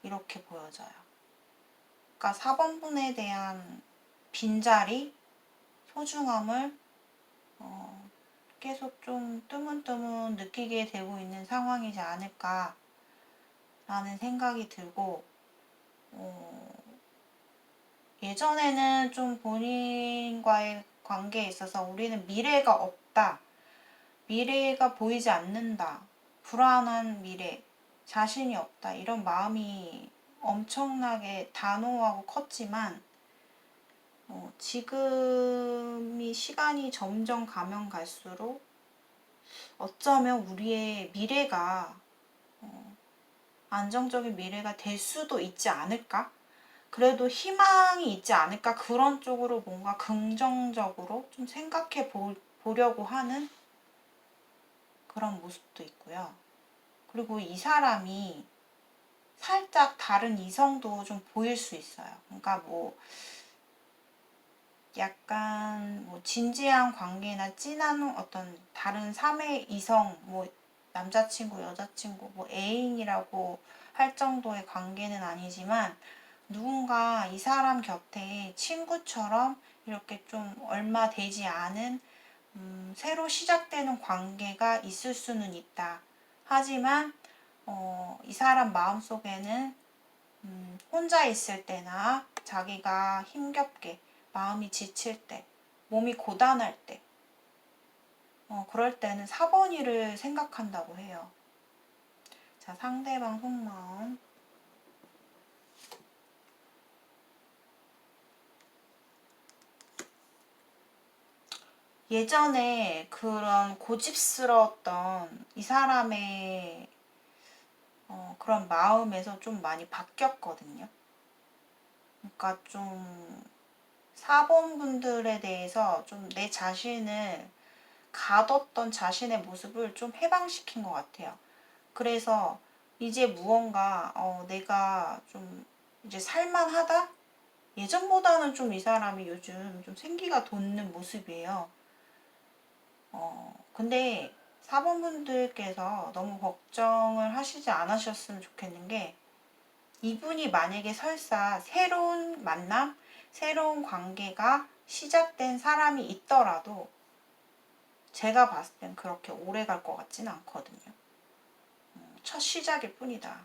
이렇게 보여져요. 그러니까 4번분에 대한 빈자리, 소중함을 계속 좀 뜨문뜨문 느끼게 되고 있는 상황이지 않을까 라는 생각이 들고, 예전에는 좀 본인과의 관계에 있어서 우리는 미래가 없다, 미래가 보이지 않는다, 불안한 미래, 자신이 없다, 이런 마음이 엄청나게 단호하고 컸지만 지금이 시간이 점점 가면 갈수록 어쩌면 우리의 미래가 안정적인 미래가 될 수도 있지 않을까? 그래도 희망이 있지 않을까? 그런 쪽으로 뭔가 긍정적으로 좀 생각해 보려고 하는 그런 모습도 있고요. 그리고 이 사람이 살짝 다른 이성도 좀 보일 수 있어요. 그러니까 뭐 약간 뭐 진지한 관계나 진한 어떤 다른 3의 이성, 뭐 남자친구, 여자친구, 뭐 애인이라고 할 정도의 관계는 아니지만 누군가 이 사람 곁에 친구처럼 이렇게 좀 얼마 되지 않은 새로 시작되는 관계가 있을 수는 있다. 하지만 이 사람 마음속에는 혼자 있을 때나 자기가 힘겹게 마음이 지칠 때, 몸이 고단할 때, 그럴 때는 4번이를 생각한다고 해요. 자, 상대방 속마음. 예전에 그런 고집스러웠던 이 사람의 그런 마음에서 좀 많이 바뀌었거든요. 그러니까 좀 4번 분들에 대해서 좀 내 자신을 가뒀던 자신의 모습을 좀 해방시킨 것 같아요. 그래서 이제 무언가 내가 좀 이제 살만하다? 예전보다는 좀 이 사람이 요즘 좀 생기가 돋는 모습이에요. 근데 4번 분들께서 너무 걱정을 하시지 않으셨으면 좋겠는 게, 이분이 만약에 설사 새로운 만남, 새로운 관계가 시작된 사람이 있더라도 제가 봤을 땐 그렇게 오래 갈 것 같지는 않거든요. 첫 시작일 뿐이다.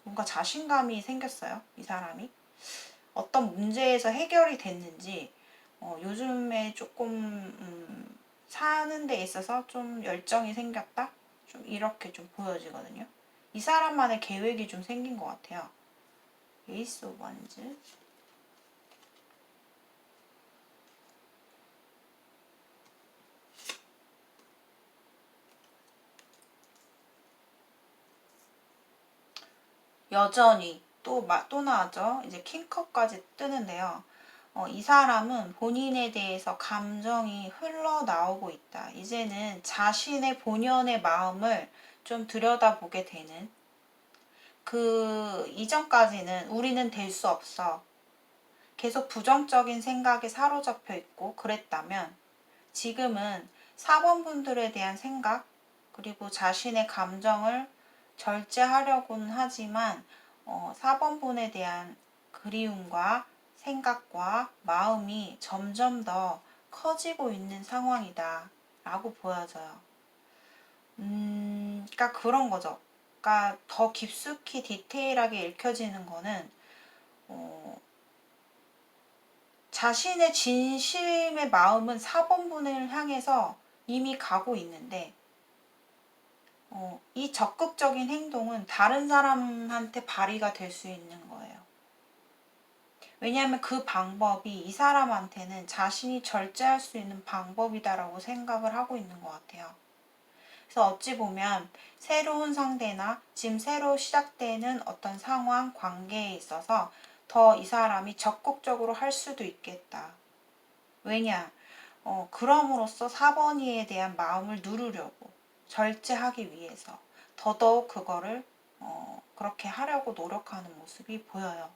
뭔가 자신감이 생겼어요, 이 사람이. 어떤 문제에서 해결이 됐는지 요즘에 조금 사는 데 있어서 좀 열정이 생겼다? 좀 이렇게 좀 보여지거든요. 이 사람만의 계획이 좀 생긴 것 같아요. 에이스 오브 원즈. 여전히 또 나왔죠. 이제 킹컵까지 뜨는데요. 이 사람은 본인에 대해서 감정이 흘러나오고 있다. 이제는 자신의 본연의 마음을 좀 들여다보게 되는, 그 이전까지는 우리는 될 수 없어, 계속 부정적인 생각에 사로잡혀 있고 그랬다면, 지금은 4번 분들에 대한 생각, 그리고 자신의 감정을 절제하려고는 하지만 4번 분에 대한 그리움과 생각과 마음이 점점 더 커지고 있는 상황이다 라고 보여져요. 그러니까 그런 거죠. 그러니까 더 깊숙이 디테일하게 읽혀지는 거는 자신의 진심의 마음은 4번 분을 향해서 이미 가고 있는데 이 적극적인 행동은 다른 사람한테 발휘가 될 수 있는 거예요. 왜냐하면 그 방법이 이 사람한테는 자신이 절제할 수 있는 방법이다라고 생각을 하고 있는 것 같아요. 그래서 어찌 보면 새로운 상대나 지금 새로 시작되는 어떤 상황, 관계에 있어서 더 이 사람이 적극적으로 할 수도 있겠다. 왜냐? 그럼으로써 4번이에 대한 마음을 누르려고, 절제하기 위해서 더더욱 그거를 그렇게 하려고 노력하는 모습이 보여요.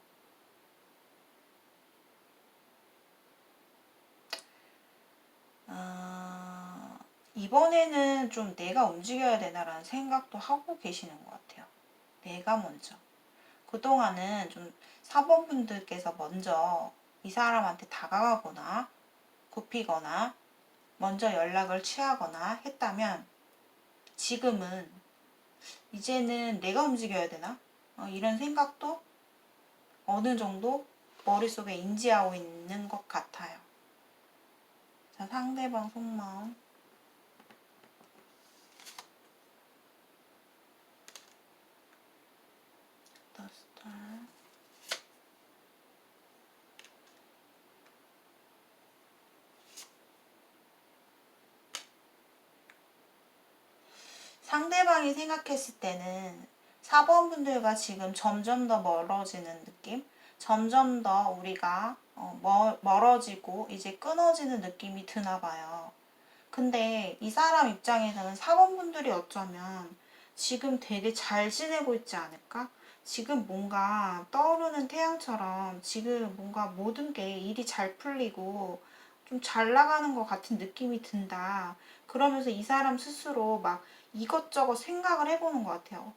이번에는 좀 내가 움직여야 되나라는 생각도 하고 계시는 것 같아요. 내가 먼저. 그동안은 좀 4번 분들께서 먼저 이 사람한테 다가가거나 굽히거나 먼저 연락을 취하거나 했다면, 지금은 이제는 내가 움직여야 되나? 이런 생각도 어느 정도 머릿속에 인지하고 있는 것 같아요. 자, 상대방 속마음. The Star. 상대방이 생각했을 때는 4번 분들과 지금 점점 더 멀어지는 느낌? 점점 더 우리가 멀어지고 이제 끊어지는 느낌이 드나 봐요. 근데 이 사람 입장에서는 4번 분들이 어쩌면 지금 되게 잘 지내고 있지 않을까? 지금 뭔가 떠오르는 태양처럼 지금 뭔가 모든 게 일이 잘 풀리고 좀 잘 나가는 것 같은 느낌이 든다. 그러면서 이 사람 스스로 막 이것저것 생각을 해보는 것 같아요.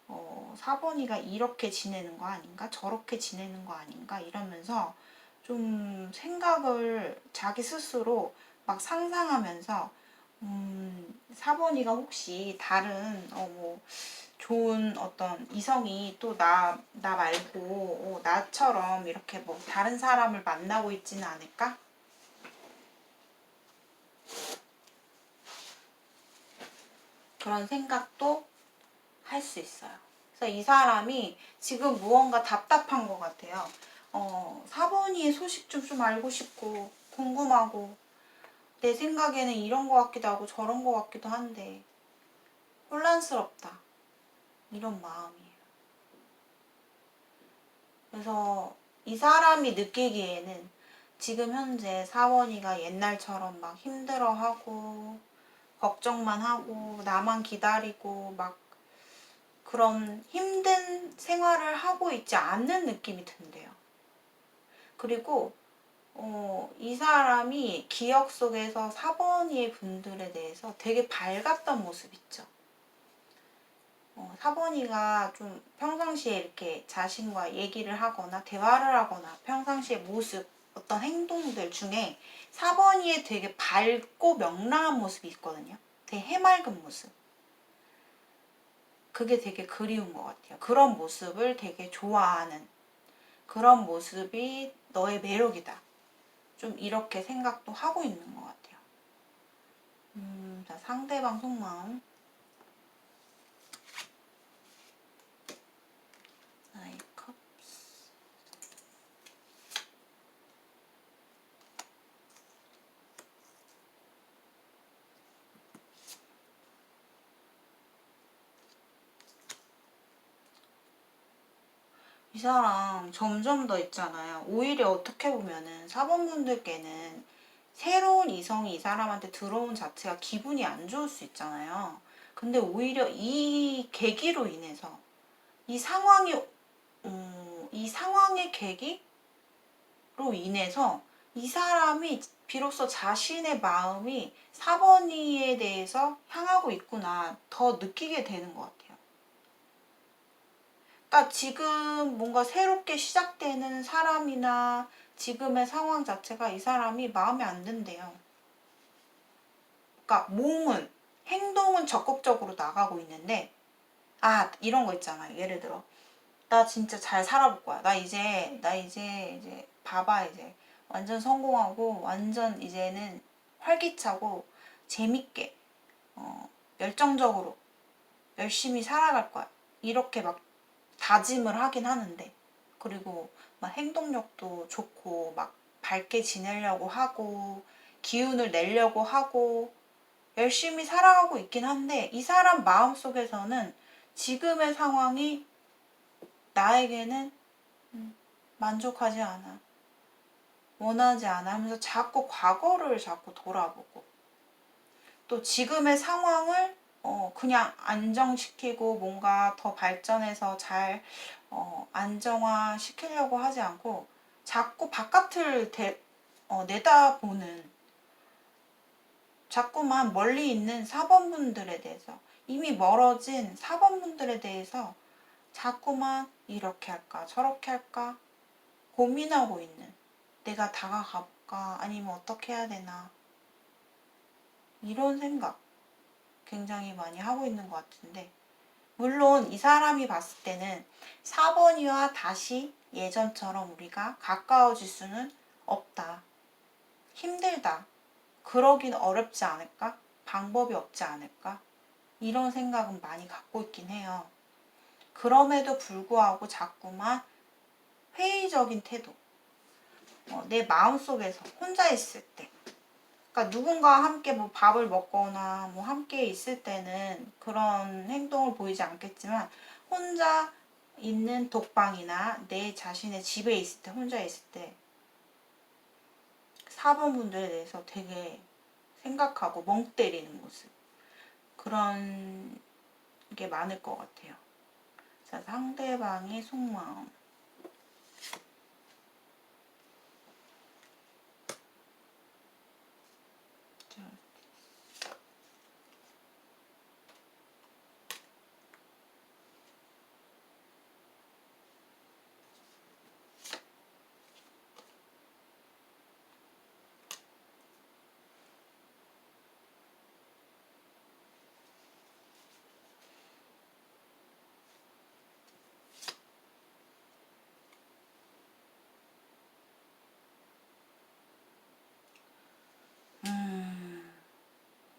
4번이가 이렇게 지내는 거 아닌가? 저렇게 지내는 거 아닌가? 이러면서 좀 생각을 자기 스스로 막 상상하면서 4번이가 혹시 다른 뭐 좋은 어떤 이성이 또 나 말고 나처럼 이렇게 뭐 다른 사람을 만나고 있지는 않을까? 그런 생각도 할 수 있어요. 그래서 이 사람이 지금 무언가 답답한 것 같아요. 4번이의 소식 좀 알고 싶고 궁금하고, 내 생각에는 이런 것 같기도 하고 저런 것 같기도 한데 혼란스럽다, 이런 마음이에요. 그래서 이 사람이 느끼기에는 지금 현재 4번이가 옛날처럼 막 힘들어하고 걱정만 하고 나만 기다리고 막 그런 힘든 생활을 하고 있지 않는 느낌이 든대요. 그리고 이 사람이 기억 속에서 4번이의 분들에 대해서 되게 밝았던 모습 있죠. 4번이가 좀 평상시에 이렇게 자신과 얘기를 하거나 대화를 하거나 평상시의 모습, 어떤 행동들 중에 4번이의 되게 밝고 명랑한 모습이 있거든요. 되게 해맑은 모습. 그게 되게 그리운 것 같아요. 그런 모습을 되게 좋아하는 그런 모습이 너의 매력이다. 좀 이렇게 생각도 하고 있는 것 같아요. 자, 상대방 속마음. 나의 컵. 이 사람 점점 더 있잖아요. 오히려 어떻게 보면은 4번분들께는 새로운 이성이 이 사람한테 들어온 자체가 기분이 안 좋을 수 있잖아요. 근데 오히려 이 계기로 인해서 이 상황이 이 상황의 계기로 인해서 이 사람이 비로소 자신의 마음이 4번이에 대해서 향하고 있구나 더 느끼게 되는 것 같아요. 그러니까 지금 뭔가 새롭게 시작되는 사람이나 지금의 상황 자체가 이 사람이 마음에 안 든대요. 그러니까 몸은, 행동은 적극적으로 나가고 있는데, 이런 거 있잖아요. 예를 들어, 나 진짜 잘 살아볼 거야. 나 이제, 봐봐, 이제. 완전 성공하고, 완전 이제는 활기차고, 재밌게, 열정적으로, 열심히 살아갈 거야. 이렇게 막 다짐을 하긴 하는데, 그리고 막 행동력도 좋고 막 밝게 지내려고 하고 기운을 내려고 하고 열심히 살아가고 있긴 한데, 이 사람 마음속에서는 지금의 상황이 나에게는 만족하지 않아, 원하지 않아 하면서 자꾸 과거를 자꾸 돌아보고, 또 지금의 상황을 그냥 안정시키고 뭔가 더 발전해서 잘 안정화 시키려고 하지 않고 자꾸 바깥을 내다보는, 자꾸만 멀리 있는 4번분들에 대해서, 이미 멀어진 4번분들에 대해서 자꾸만 이렇게 할까 저렇게 할까 고민하고 있는, 내가 다가가 볼까 아니면 어떻게 해야 되나 이런 생각 굉장히 많이 하고 있는 것 같은데, 물론 이 사람이 봤을 때는 4번이와 다시 예전처럼 우리가 가까워질 수는 없다. 힘들다. 그러긴 어렵지 않을까? 방법이 없지 않을까? 이런 생각은 많이 갖고 있긴 해요. 그럼에도 불구하고 자꾸만 회의적인 태도. 내 마음속에서 혼자 있을 때. 그러니까 누군가와 함께 뭐 밥을 먹거나 뭐 함께 있을 때는 그런 행동을 보이지 않겠지만, 혼자 있는 독방이나 내 자신의 집에 있을 때, 혼자 있을 때 4번 분들에 대해서 되게 생각하고 멍 때리는 모습, 그런 게 많을 것 같아요. 자, 상대방의 속마음.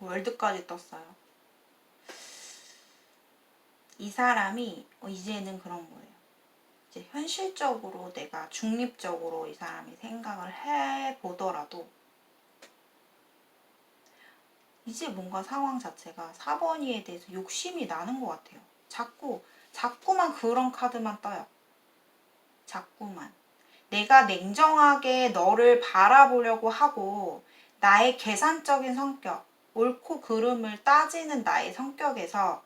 월드까지 떴어요. 이 사람이 이제는 그런 거예요. 이제 현실적으로 내가 중립적으로 이 사람이 생각을 해보더라도 이제 뭔가 상황 자체가 4번이에 대해서 욕심이 나는 것 같아요. 자꾸만 그런 카드만 떠요. 자꾸만. 내가 냉정하게 너를 바라보려고 하고, 나의 계산적인 성격, 옳고 그름을 따지는 나의 성격에서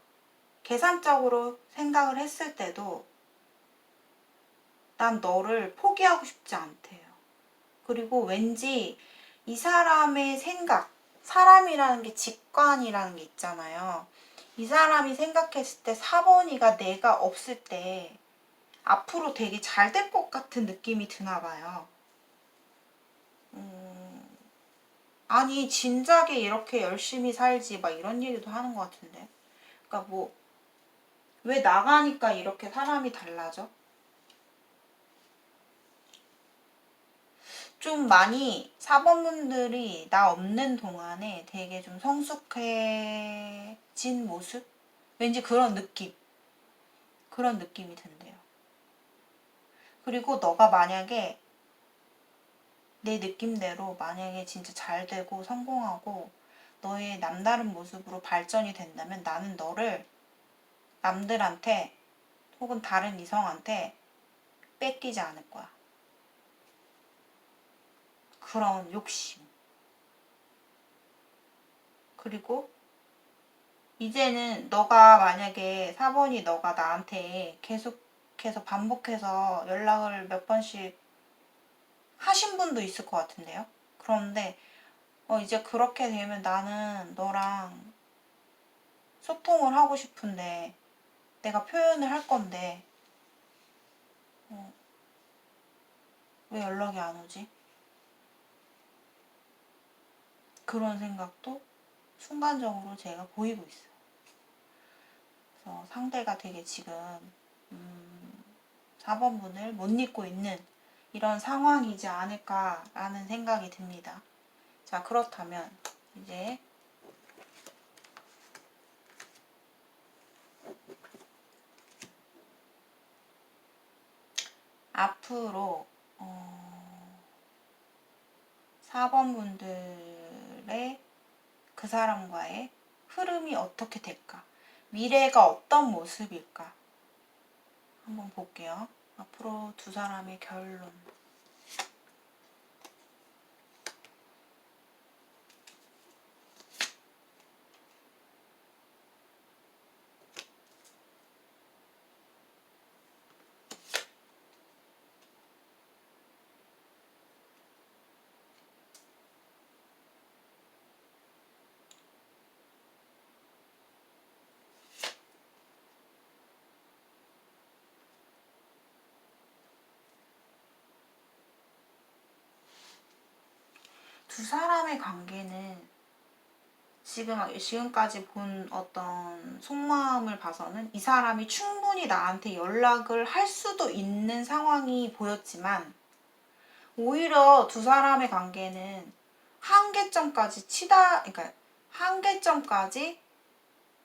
계산적으로 생각을 했을 때도 난 너를 포기하고 싶지 않대요. 그리고 왠지 이 사람의 생각, 사람이라는 게 직관이라는 게 있잖아요. 이 사람이 생각했을 때 4번이가 내가 없을 때 앞으로 되게 잘 될 것 같은 느낌이 드나 봐요. 아니 진작에 이렇게 열심히 살지 막 이런 얘기도 하는 것 같은데. 그러니까 뭐 왜 나가니까 이렇게 사람이 달라져? 좀 많이 4번분들이 나 없는 동안에 되게 좀 성숙해진 모습? 왠지 그런 느낌. 그런 느낌이 든대요. 그리고 너가 만약에 내 느낌대로 만약에 진짜 잘 되고 성공하고 너의 남다른 모습으로 발전이 된다면 나는 너를 남들한테 혹은 다른 이성한테 뺏기지 않을 거야. 그런 욕심. 그리고 이제는 너가 만약에 4번이 너가 나한테 계속해서 반복해서 연락을 몇 번씩 하신 분도 있을 것 같은데요. 그런데 이제 그렇게 되면 나는 너랑 소통을 하고 싶은데 내가 표현을 할 건데 왜 연락이 안 오지? 그런 생각도 순간적으로 제가 보이고 있어요. 그래서 상대가 되게 지금 4번분을 못 잊고 있는 이런 상황이지 않을까라는 생각이 듭니다. 자, 그렇다면 이제 앞으로 4번분들의 그 사람과의 흐름이 어떻게 될까? 미래가 어떤 모습일까? 한번 볼게요. 앞으로 두 사람의 결론. 두 사람의 관계는 지금까지 본 어떤 속마음을 봐서는 이 사람이 충분히 나한테 연락을 할 수도 있는 상황이 보였지만 오히려 두 사람의 관계는 그러니까 한계점까지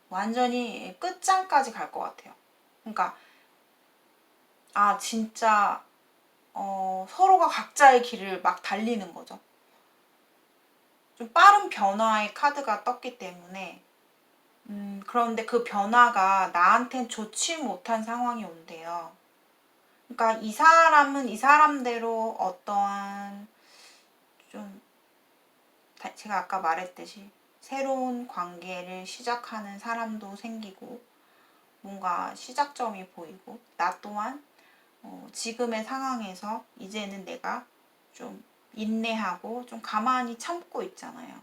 완전히 끝장까지 갈 것 같아요. 그러니까 진짜 서로가 각자의 길을 막 달리는 거죠. 좀 빠른 변화의 카드가 떴기 때문에 그런데 그 변화가 나한텐 좋지 못한 상황이 온대요. 그러니까 이 사람은 이 사람대로 어떠한 좀 제가 아까 말했듯이 새로운 관계를 시작하는 사람도 생기고 뭔가 시작점이 보이고 나 또한 지금의 상황에서 이제는 내가 좀 인내하고 좀 가만히 참고 있잖아요.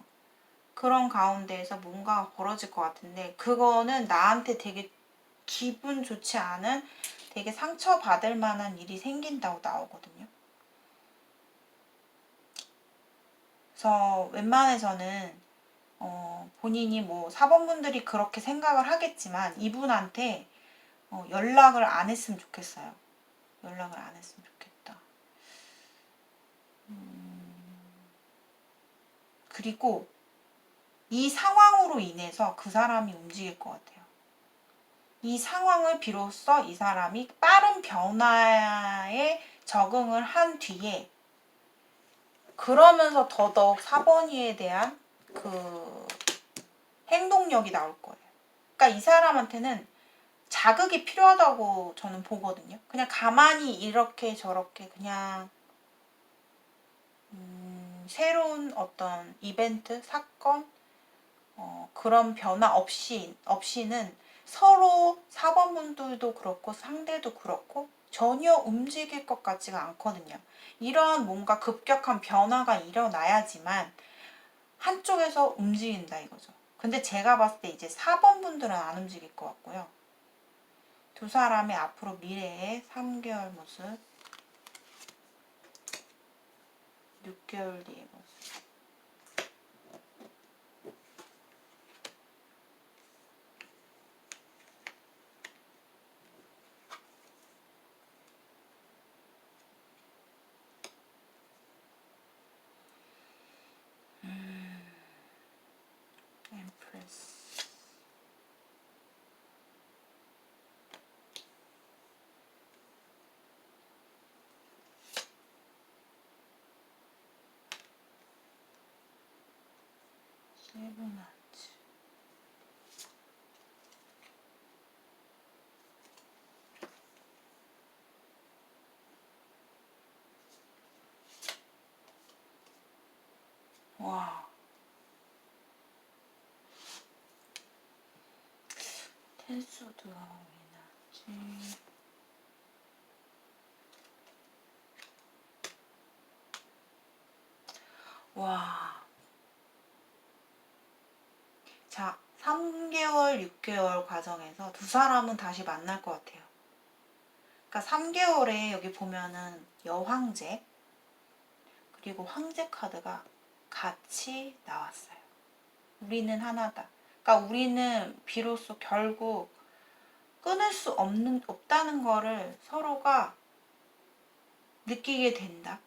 그런 가운데에서 뭔가 벌어질 것 같은데 그거는 나한테 되게 기분 좋지 않은 되게 상처받을 만한 일이 생긴다고 나오거든요. 그래서 웬만해서는 본인이 뭐 사범분들이 그렇게 생각을 하겠지만 이분한테 연락을 안 했으면 좋겠어요. 연락을 안 했으면 좋겠다. 그리고 이 상황으로 인해서 그 사람이 움직일 것 같아요. 이 상황을 비로소 이 사람이 빠른 변화에 적응을 한 뒤에 그러면서 더더욱 4번이에 대한 그 행동력이 나올 거예요. 그러니까 이 사람한테는 자극이 필요하다고 저는 보거든요. 그냥 가만히 이렇게 저렇게 그냥 새로운 어떤 이벤트, 사건, 그런 변화 없이는 서로 4번분들도 그렇고 상대도 그렇고 전혀 움직일 것 같지가 않거든요. 이런 뭔가 급격한 변화가 일어나야지만 한쪽에서 움직인다 이거죠. 근데 제가 봤을 때 이제 4번분들은 안 움직일 것 같고요. 두 사람의 앞으로 미래의 3개월 모습, 6개월 뒤의 모습. 세븐아치. 와. 텐소드가 왜 나지? 와. 자, 3개월, 6개월 과정에서 두 사람은 다시 만날 것 같아요. 그러니까 3개월에 여기 보면은 여황제 그리고 황제 카드가 같이 나왔어요. 우리는 하나다. 그러니까 우리는 비로소 결국 끊을 수 없다는 거를 서로가 느끼게 된다.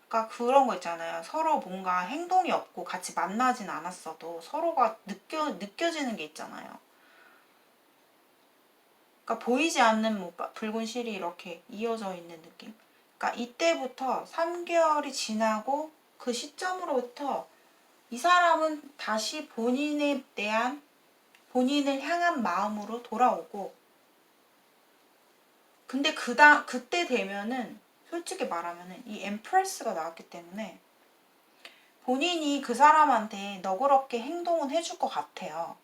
그러니까 그런 거 있잖아요. 서로 뭔가 행동이 없고 같이 만나진 않았어도 서로가 느껴지는 게 있잖아요. 그러니까 보이지 않는 뭐 붉은 실이 이렇게 이어져 있는 느낌. 그러니까 이때부터 3개월이 지나고 그 시점으로부터 이 사람은 다시 본인에 대한 본인을 향한 마음으로 돌아오고 근데 그때 되면은 솔직히 말하면은 이 엠프레스가 나왔기 때문에 본인이 그 사람한테 너그럽게 행동은 해줄 것 같아요.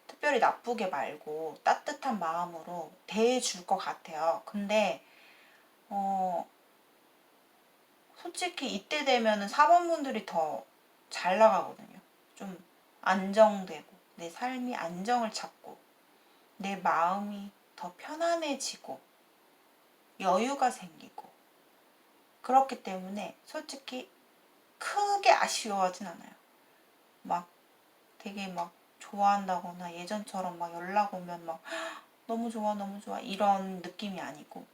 특별히 나쁘게 말고 따뜻한 마음으로 대해줄 것 같아요. 근데 솔직히 이때 되면은 사범분들이 더 잘 나가거든요. 좀 안정되고 내 삶이 안정을 찾고 내 마음이 더 편안해지고 여유가 생기고 그렇기 때문에 솔직히 크게 아쉬워하진 않아요. 막 되게 막 좋아한다거나 예전처럼 막 연락 오면 막 너무 좋아 너무 좋아 이런 느낌이 아니고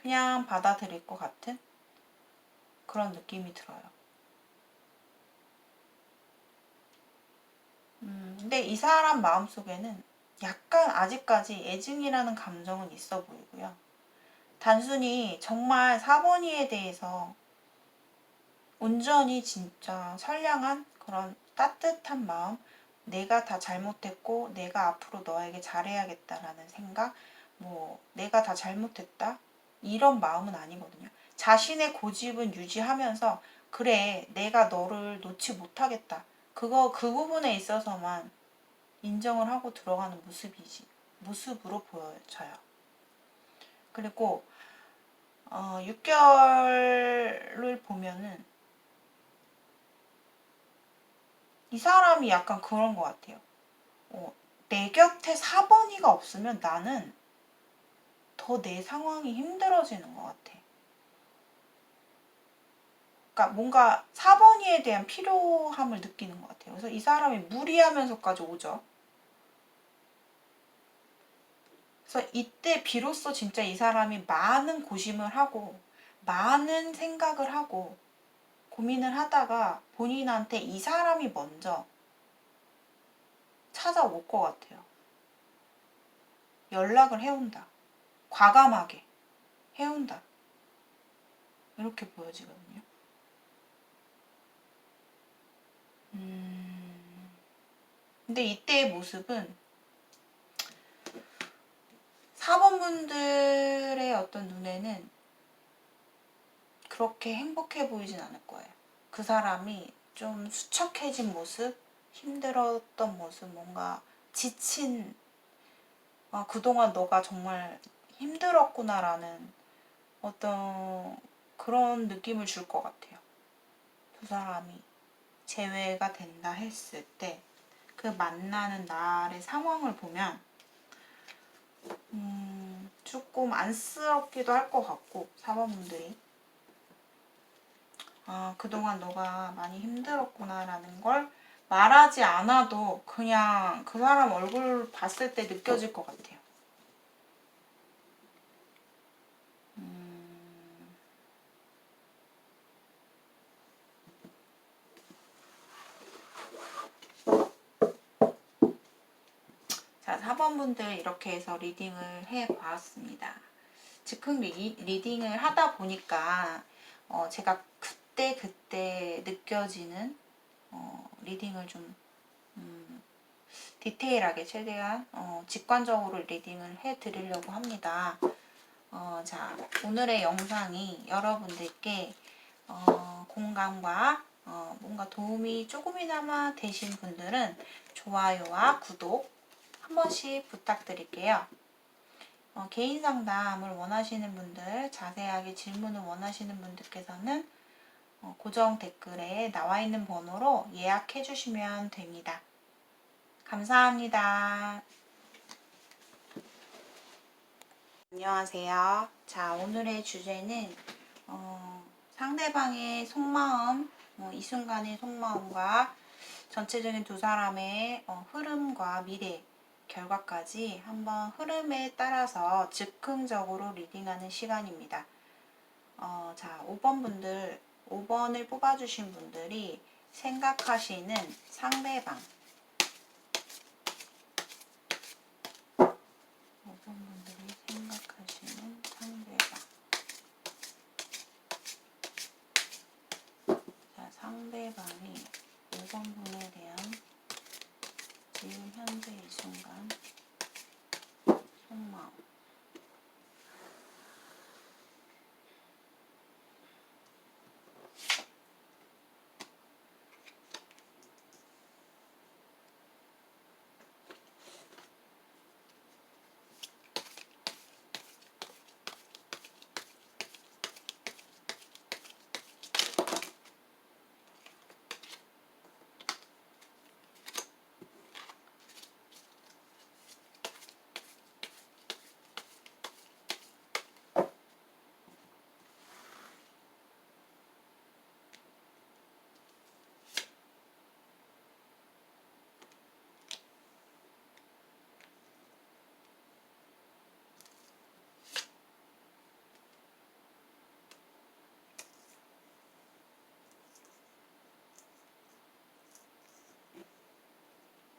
그냥 받아들일 것 같은 그런 느낌이 들어요. 근데 이 사람 마음속에는 약간 아직까지 애증이라는 감정은 있어 보이고요. 단순히 정말 4번이에 대해서 온전히 진짜 선량한 그런 따뜻한 마음, 내가 다 잘못했고 내가 앞으로 너에게 잘해야겠다라는 생각, 뭐 내가 다 잘못했다 이런 마음은 아니거든요. 자신의 고집은 유지하면서 그래 내가 너를 놓지 못하겠다. 그 부분에 있어서만 인정을 하고 들어가는 모습으로 보여져요. 그리고 6개월을 보면은 이 사람이 약간 그런 것 같아요. 내 곁에 4번이가 없으면 나는 더 내 상황이 힘들어지는 것 같아. 그러니까 뭔가 4번이에 대한 필요함을 느끼는 것 같아요. 그래서 이 사람이 무리하면서까지 오죠. 그래서 이때 비로소 진짜 이 사람이 많은 고심을 하고 많은 생각을 하고 고민을 하다가 본인한테 이 사람이 먼저 찾아올 것 같아요. 연락을 해온다. 과감하게 해온다. 이렇게 보여지거든요. 근데 이때의 모습은 4번분들의 어떤 눈에는 그렇게 행복해 보이진 않을 거예요. 그 사람이 좀 수척해진 모습, 힘들었던 모습, 뭔가 지친, 그동안 너가 정말 힘들었구나라는 어떤 그런 느낌을 줄 것 같아요. 두 사람이 재회가 된다 했을 때 그 만나는 날의 상황을 보면 조금 안쓰럽기도 할 것 같고 4번분들이 그동안 너가 많이 힘들었구나라는 걸 말하지 않아도 그냥 그 사람 얼굴 봤을 때 느껴질 것 같아요. 자, 4번분들 이렇게 해서 리딩을 해보았습니다. 즉흥 리딩을 하다 보니까 제가 그때 느껴지는 리딩을 좀 디테일하게 최대한 직관적으로 리딩을 해드리려고 합니다. 자, 오늘의 영상이 여러분들께 공감과 뭔가 도움이 조금이나마 되신 분들은 좋아요와 구독 한 번씩 부탁드릴게요. 개인 상담을 원하시는 분들, 자세하게 질문을 원하시는 분들께서는 고정 댓글에 나와 있는 번호로 예약해 주시면 됩니다. 감사합니다. 안녕하세요. 자, 오늘의 주제는 상대방의 속마음, 이 순간의 속마음과 전체적인 두 사람의 흐름과 미래, 결과까지 한번 흐름에 따라서 즉흥적으로 리딩하는 시간입니다. 자, 5번 분들, 5번을 뽑아주신 분들이 생각하시는 상대방, 5번 분들이 생각하시는 상대방. 자, 상대방이 5번 분에 대한 지금 현재 이 순간 속마음.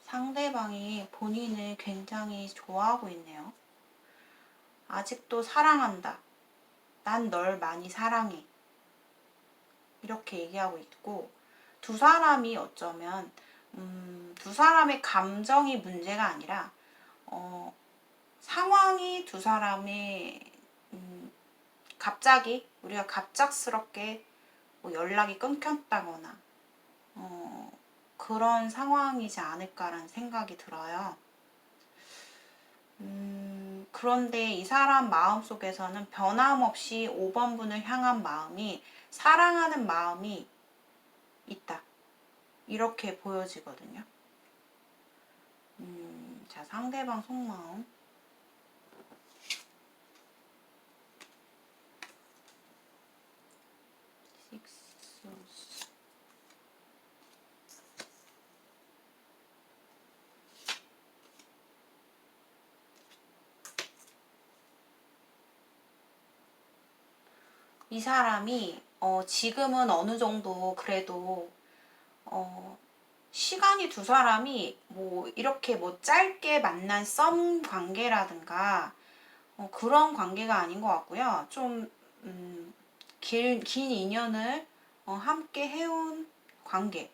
상대방이 본인을 굉장히 좋아하고 있네요. 아직도 사랑한다. 난 널 많이 사랑해. 이렇게 얘기하고 있고, 두 사람이 어쩌면 두 사람의 감정이 문제가 아니라 상황이 두 사람의 갑자기 우리가 갑작스럽게 뭐 연락이 끊겼다거나 그런 상황이지 않을까라는 생각이 들어요. 그런데 이 사람 마음속에서는 변함없이 5번 분을 향한 마음이 사랑하는 마음이 있다. 이렇게 보여지거든요. 자, 상대방 속마음. 이 사람이 지금은 어느 정도 그래도 시간이 두 사람이 뭐 이렇게 뭐 짧게 만난 썸 관계라든가 그런 관계가 아닌 것 같고요. 좀 긴 인연을 함께 해온 관계.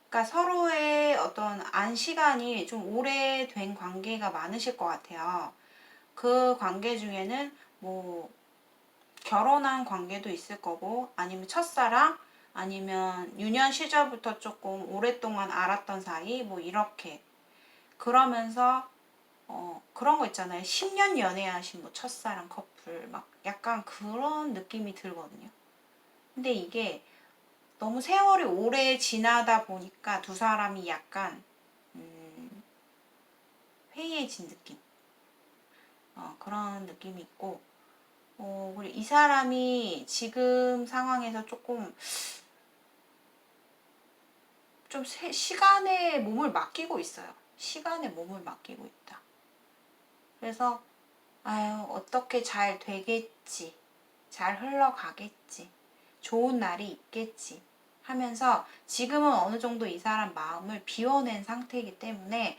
그러니까 서로의 어떤 시간이 좀 오래된 관계가 많으실 것 같아요. 그 관계 중에는 뭐 결혼한 관계도 있을 거고, 아니면 첫사랑, 아니면 유년 시절부터 조금 오랫동안 알았던 사이, 뭐 이렇게. 그러면서 그런 거 있잖아요. 10년 연애하신 뭐 첫사랑 커플 막 약간 그런 느낌이 들거든요. 근데 이게 너무 세월이 오래 지나다 보니까 두 사람이 약간 회의해진 느낌. 그런 느낌이 있고, 그리고 이 사람이 지금 상황에서 좀 시간에 몸을 맡기고 있어요. 시간에 몸을 맡기고 있다. 그래서 아유, 어떻게 잘 되겠지, 잘 흘러가겠지, 좋은 날이 있겠지 하면서 지금은 어느 정도 이 사람 마음을 비워낸 상태이기 때문에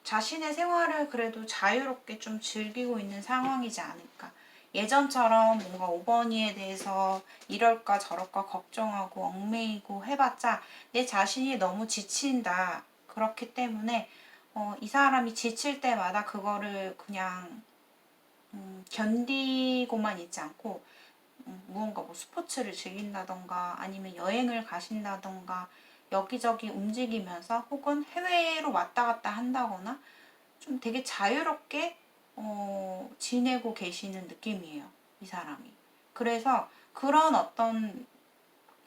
자신의 생활을 그래도 자유롭게 좀 즐기고 있는 상황이지 않을까 예전처럼 뭔가 5번이에 대해서 이럴까 저럴까 걱정하고 얽매이고 해봤자 내 자신이 너무 지친다. 그렇기 때문에 이 사람이 지칠 때마다 그거를 그냥 견디고만 있지 않고 무언가 뭐 스포츠를 즐긴다던가 아니면 여행을 가신다던가 여기저기 움직이면서 혹은 해외로 왔다 갔다 한다거나 좀 되게 자유롭게 지내고 계시는 느낌이에요. 이 사람이. 그래서 그런 어떤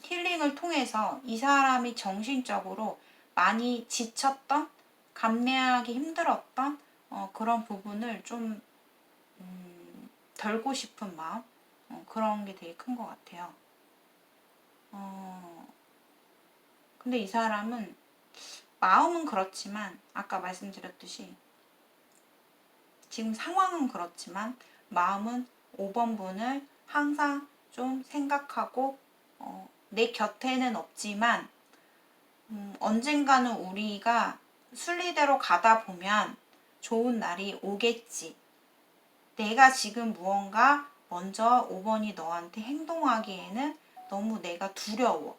힐링을 통해서 이 사람이 정신적으로 많이 지쳤던, 감내하기 힘들었던 그런 부분을 좀 덜고 싶은 마음, 그런 게 되게 큰 것 같아요. 근데 이 사람은 마음은 그렇지만 아까 말씀드렸듯이 지금 상황은 그렇지만 마음은 5번 분을 항상 좀 생각하고 내 곁에는 없지만 언젠가는 우리가 순리대로 가다 보면 좋은 날이 오겠지. 내가 지금 무언가 먼저 5번이 너한테 행동하기에는 너무 내가 두려워.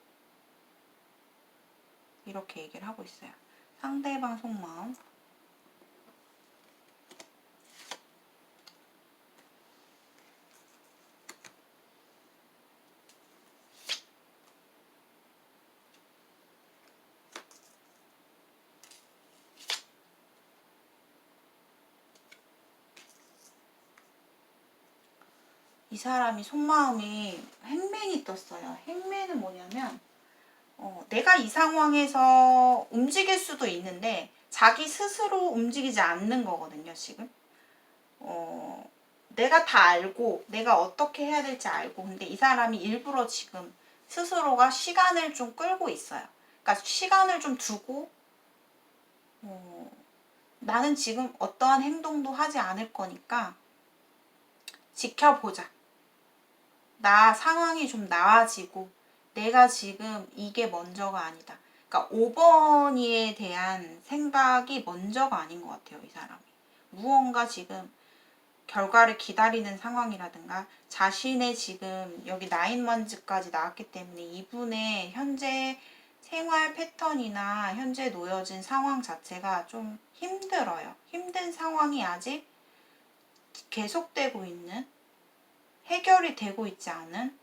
이렇게 얘기를 하고 있어요. 상대방 속마음. 이 사람이 속마음이 행맨이 떴어요. 행맨은 뭐냐면 내가 이 상황에서 움직일 수도 있는데 자기 스스로 움직이지 않는 거거든요, 지금. 내가 다 알고 내가 어떻게 해야 될지 알고 근데 이 사람이 일부러 지금 스스로가 시간을 좀 끌고 있어요. 그러니까 시간을 좀 두고 나는 지금 어떠한 행동도 하지 않을 거니까 지켜보자. 나 상황이 좀 나아지고 내가 지금 이게 먼저가 아니다. 그러니까 5번이에 대한 생각이 먼저가 아닌 것 같아요. 이 사람이. 무언가 지금 결과를 기다리는 상황이라든가 자신의 지금 여기 나인먼즈까지 나왔기 때문에 이분의 현재 생활 패턴이나 현재 놓여진 상황 자체가 좀 힘들어요. 힘든 상황이 아직 계속되고 있는 해결이 되고 있지 않은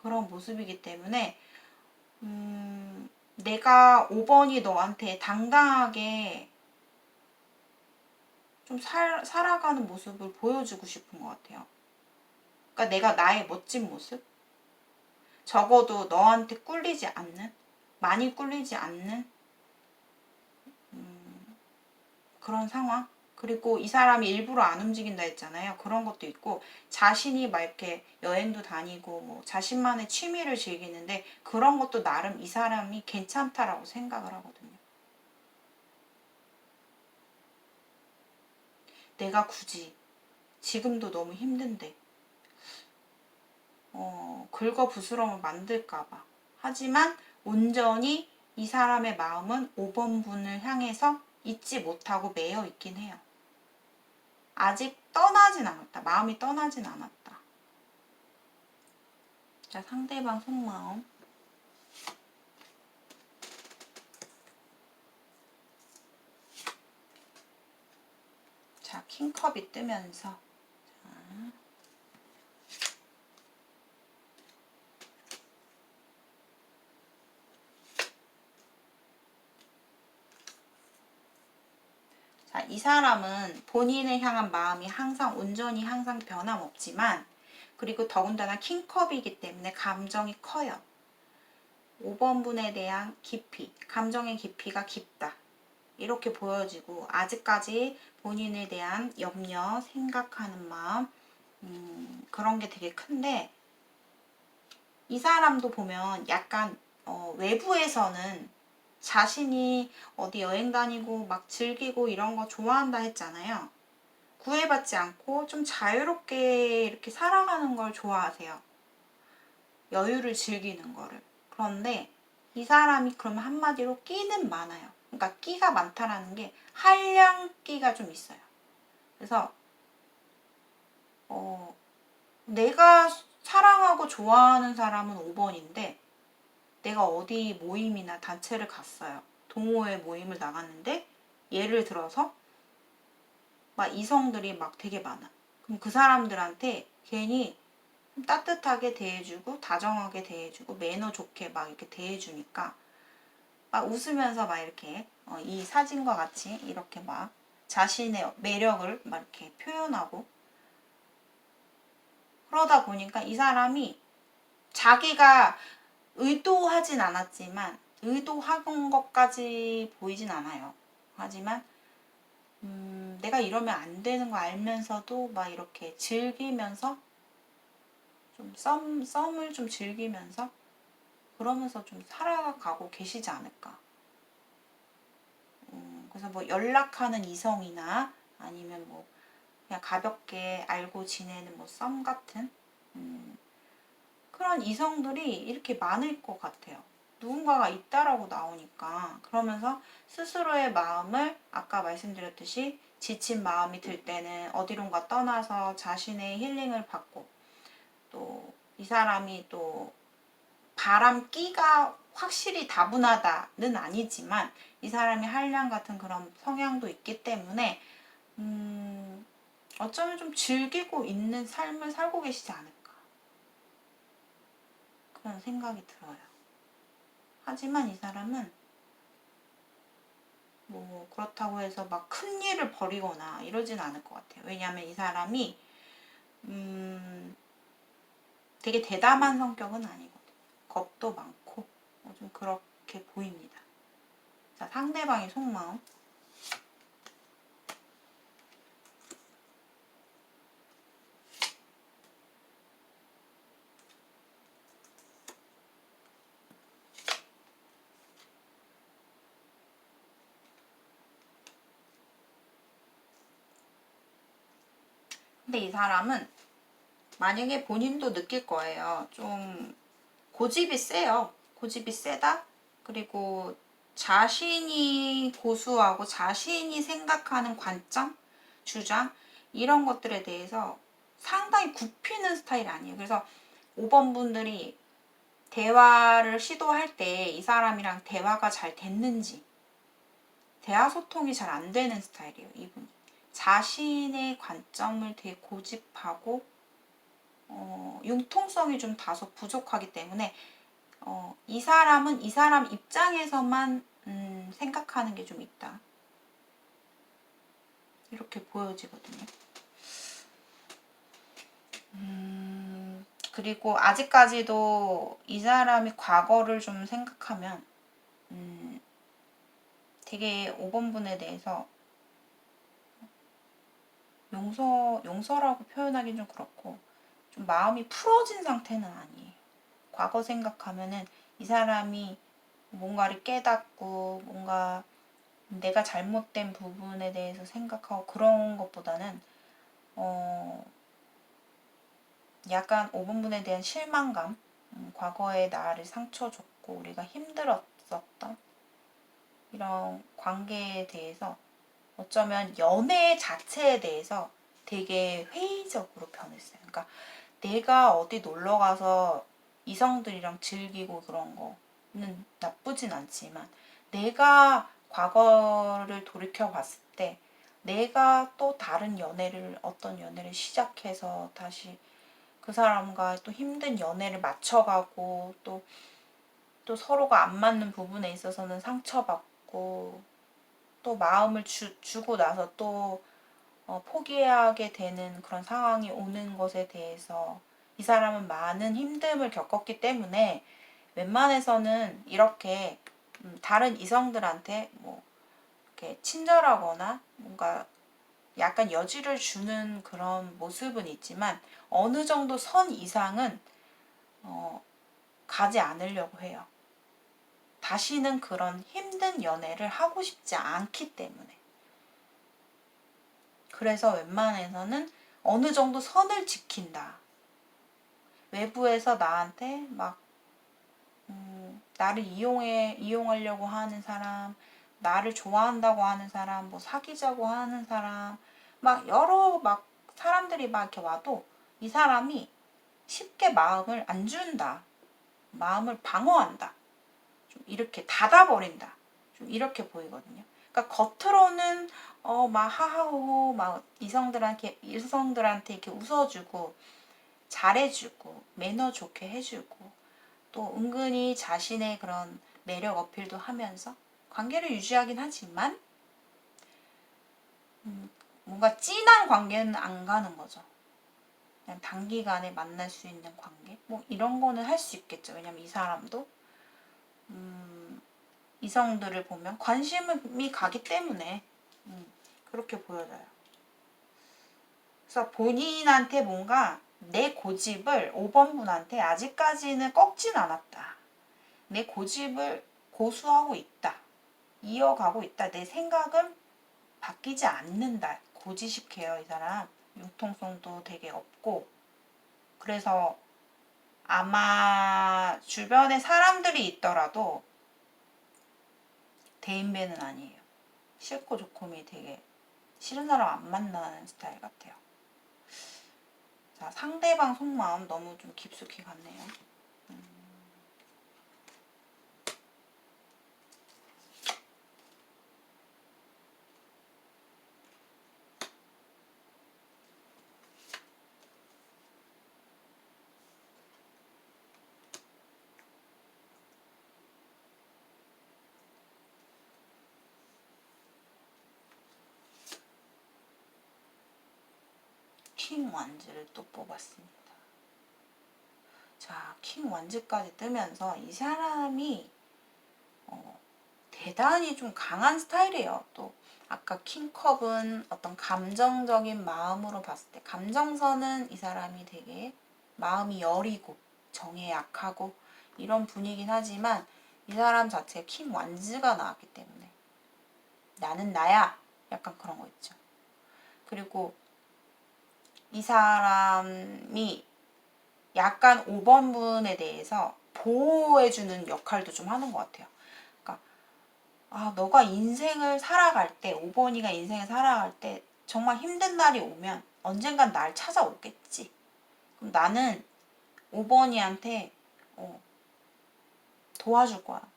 그런 모습이기 때문에 내가 5번이 너한테 당당하게 좀 살아가는 모습을 보여주고 싶은 것 같아요. 그러니까 내가 나의 멋진 모습? 적어도 너한테 꿀리지 않는? 많이 꿀리지 않는? 그런 상황? 그리고 이 사람이 일부러 안 움직인다 했잖아요. 그런 것도 있고 자신이 막 이렇게 여행도 다니고 뭐 자신만의 취미를 즐기는데 그런 것도 나름 이 사람이 괜찮다라고 생각을 하거든요. 내가 굳이 지금도 너무 힘든데 긁어부스럼을 만들까봐. 하지만 온전히 이 사람의 마음은 5번 분을 향해서 잊지 못하고 매여 있긴 해요. 아직 떠나진 않았다. 마음이 떠나진 않았다. 자, 상대방 속마음. 자, 킹컵이 뜨면서 자, 이 사람은 본인을 향한 마음이 항상 온전히 항상 변함없지만 그리고 더군다나 킹컵이기 때문에 감정이 커요. 5번 분에 대한 깊이, 감정의 깊이가 깊다. 이렇게 보여지고 아직까지 본인에 대한 염려, 생각하는 마음 그런 게 되게 큰데 이 사람도 보면 약간 외부에서는 자신이 어디 여행 다니고 막 즐기고 이런 거 좋아한다 했잖아요. 구애받지 않고 좀 자유롭게 이렇게 살아가는 걸 좋아하세요. 여유를 즐기는 거를. 그런데 이 사람이 그러면 한마디로 끼는 많아요. 그러니까 끼가 많다라는 게 한량끼가 좀 있어요. 그래서 내가 사랑하고 좋아하는 사람은 5번인데 내가 어디 모임이나 단체를 갔어요. 동호회 모임을 나갔는데 예를 들어서 막 이성들이 막 되게 많아. 그럼 그 사람들한테 괜히 따뜻하게 대해주고 다정하게 대해주고 매너 좋게 막 이렇게 대해주니까 막 웃으면서 막 이렇게 이 사진과 같이 이렇게 막 자신의 매력을 막 이렇게 표현하고 그러다 보니까 이 사람이 자기가 의도하진 않았지만 의도한 것까지 보이진 않아요. 하지만 내가 이러면 안 되는 거 알면서도 막 이렇게 즐기면서 좀 썸을 좀 즐기면서 그러면서 좀 살아가고 계시지 않을까. 그래서 뭐 연락하는 이성이나 아니면 뭐 그냥 가볍게 알고 지내는 뭐 썸 같은 그런 이성들이 이렇게 많을 것 같아요. 누군가가 있다라고 나오니까. 그러면서 스스로의 마음을 아까 말씀드렸듯이 지친 마음이 들 때는 어디론가 떠나서 자신의 힐링을 받고 또 이 사람이 또 바람기가 확실히 다분하다는 아니지만 이 사람이 한량 같은 그런 성향도 있기 때문에 어쩌면 좀 즐기고 있는 삶을 살고 계시지 않을까 그런 생각이 들어요. 하지만 이 사람은 뭐 그렇다고 해서 막 큰 일을 벌이거나 이러진 않을 것 같아요. 왜냐하면 이 사람이 되게 대담한 성격은 아니거든요. 겁도 많고 좀 그렇게 보입니다. 자, 상대방의 속마음. 근데 이 사람은 만약에 본인도 느낄 거예요. 좀 고집이 세요. 고집이 세다? 그리고 자신이 고수하고 자신이 생각하는 관점, 주장, 이런 것들에 대해서 상당히 굽히는 스타일이 아니에요. 그래서 5번 분들이 대화를 시도할 때 이 사람이랑 대화가 잘 됐는지, 대화 소통이 잘 안 되는 스타일이에요, 이분이. 자신의 관점을 되게 고집하고, 융통성이 좀 다소 부족하기 때문에 이 사람은 이 사람 입장에서만 생각하는 게 좀 있다. 이렇게 보여지거든요. 그리고 아직까지도 이 사람이 과거를 좀 생각하면 되게 5번 분에 대해서 용서라고 표현하기는 좀 그렇고 좀 마음이 풀어진 상태는 아니에요. 과거 생각하면은 이 사람이 뭔가를 깨닫고 뭔가 내가 잘못된 부분에 대해서 생각하고 그런 것보다는 약간 5번분에 대한 실망감, 과거에 나를 상처 줬고 우리가 힘들었었던 이런 관계에 대해서 어쩌면 연애 자체에 대해서 되게 회의적으로 변했어요. 그러니까 내가 어디 놀러 가서 이성들이랑 즐기고 그런 거는 나쁘진 않지만 내가 과거를 돌이켜 봤을 때 내가 또 다른 어떤 연애를 시작해서 다시 그 사람과 또 힘든 연애를 맞춰가고 또 서로가 안 맞는 부분에 있어서는 상처받고 또 마음을 주고 나서 또 포기하게 되는 그런 상황이 오는 것에 대해서 이 사람은 많은 힘듦을 겪었기 때문에 웬만해서는 이렇게 다른 이성들한테 뭐 이렇게 친절하거나 뭔가 약간 여지를 주는 그런 모습은 있지만 어느 정도 선 이상은 가지 않으려고 해요. 다시는 그런 힘든 연애를 하고 싶지 않기 때문에. 그래서 웬만해서는 어느 정도 선을 지킨다. 외부에서 나한테 막 나를 이용하려고 하는 사람, 나를 좋아한다고 하는 사람, 뭐 사귀자고 하는 사람, 막 여러 막 사람들이 막 이렇게 와도 이 사람이 쉽게 마음을 안 준다. 마음을 방어한다. 좀 이렇게 닫아버린다. 좀 이렇게 보이거든요. 그러니까 겉으로는 막 하하호호 막 이성들한테 이렇게 웃어주고 잘해주고 매너 좋게 해주고 또 은근히 자신의 그런 매력 어필도 하면서 관계를 유지하긴 하지만 뭔가 진한 관계는 안 가는 거죠. 그냥 단기간에 만날 수 있는 관계 뭐 이런 거는 할 수 있겠죠. 왜냐면 이 사람도 이성들을 보면 관심이 가기 때문에 그렇게 보여져요. 그래서 본인한테 뭔가 내 고집을 5번 분한테 아직까지는 꺾진 않았다. 내 고집을 고수하고 있다. 이어가고 있다. 내 생각은 바뀌지 않는다. 고지식해요, 이 사람. 융통성도 되게 없고. 그래서 아마 주변에 사람들이 있더라도 대인배는 아니에요. 싫고 좋고미 되게 싫은 사람 안 만나는 스타일 같아요. 자, 상대방 속마음 너무 좀 깊숙이 갔네요. 킹 완즈를 또 뽑았습니다. 자, 킹 완즈까지 뜨면서 이 사람이 대단히 좀 강한 스타일이에요. 또 아까 킹컵은 어떤 감정적인 마음으로 봤을 때 감정선은 이 사람이 되게 마음이 여리고 정에 약하고 이런 분이긴 하지만 이 사람 자체에 킹 완즈가 나왔기 때문에 나는 나야 약간 그런 거 있죠. 그리고 이 사람이 약간 5번 분에 대해서 보호해주는 역할도 좀 하는 것 같아요. 그러니까 너가 인생을 살아갈 때 5번이가 인생을 살아갈 때 정말 힘든 날이 오면 언젠간 날 찾아오겠지. 그럼 나는 5번이한테 도와줄 거야.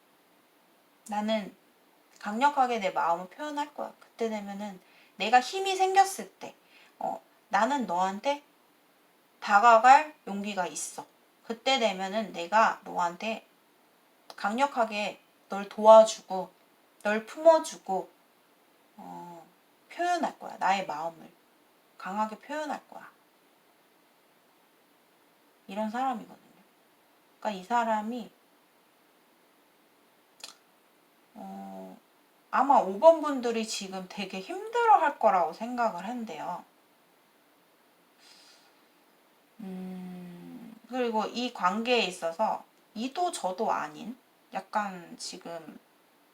나는 강력하게 내 마음을 표현할 거야. 그때 되면은 내가 힘이 생겼을 때 나는 너한테 다가갈 용기가 있어. 그때 되면은 내가 너한테 강력하게 널 도와주고 널 품어주고 표현할 거야. 나의 마음을 강하게 표현할 거야. 이런 사람이거든요. 그러니까 이 사람이 아마 5번 분들이 지금 되게 힘들어 할 거라고 생각을 한대요. 그리고 이 관계에 있어서 이도 저도 아닌 약간 지금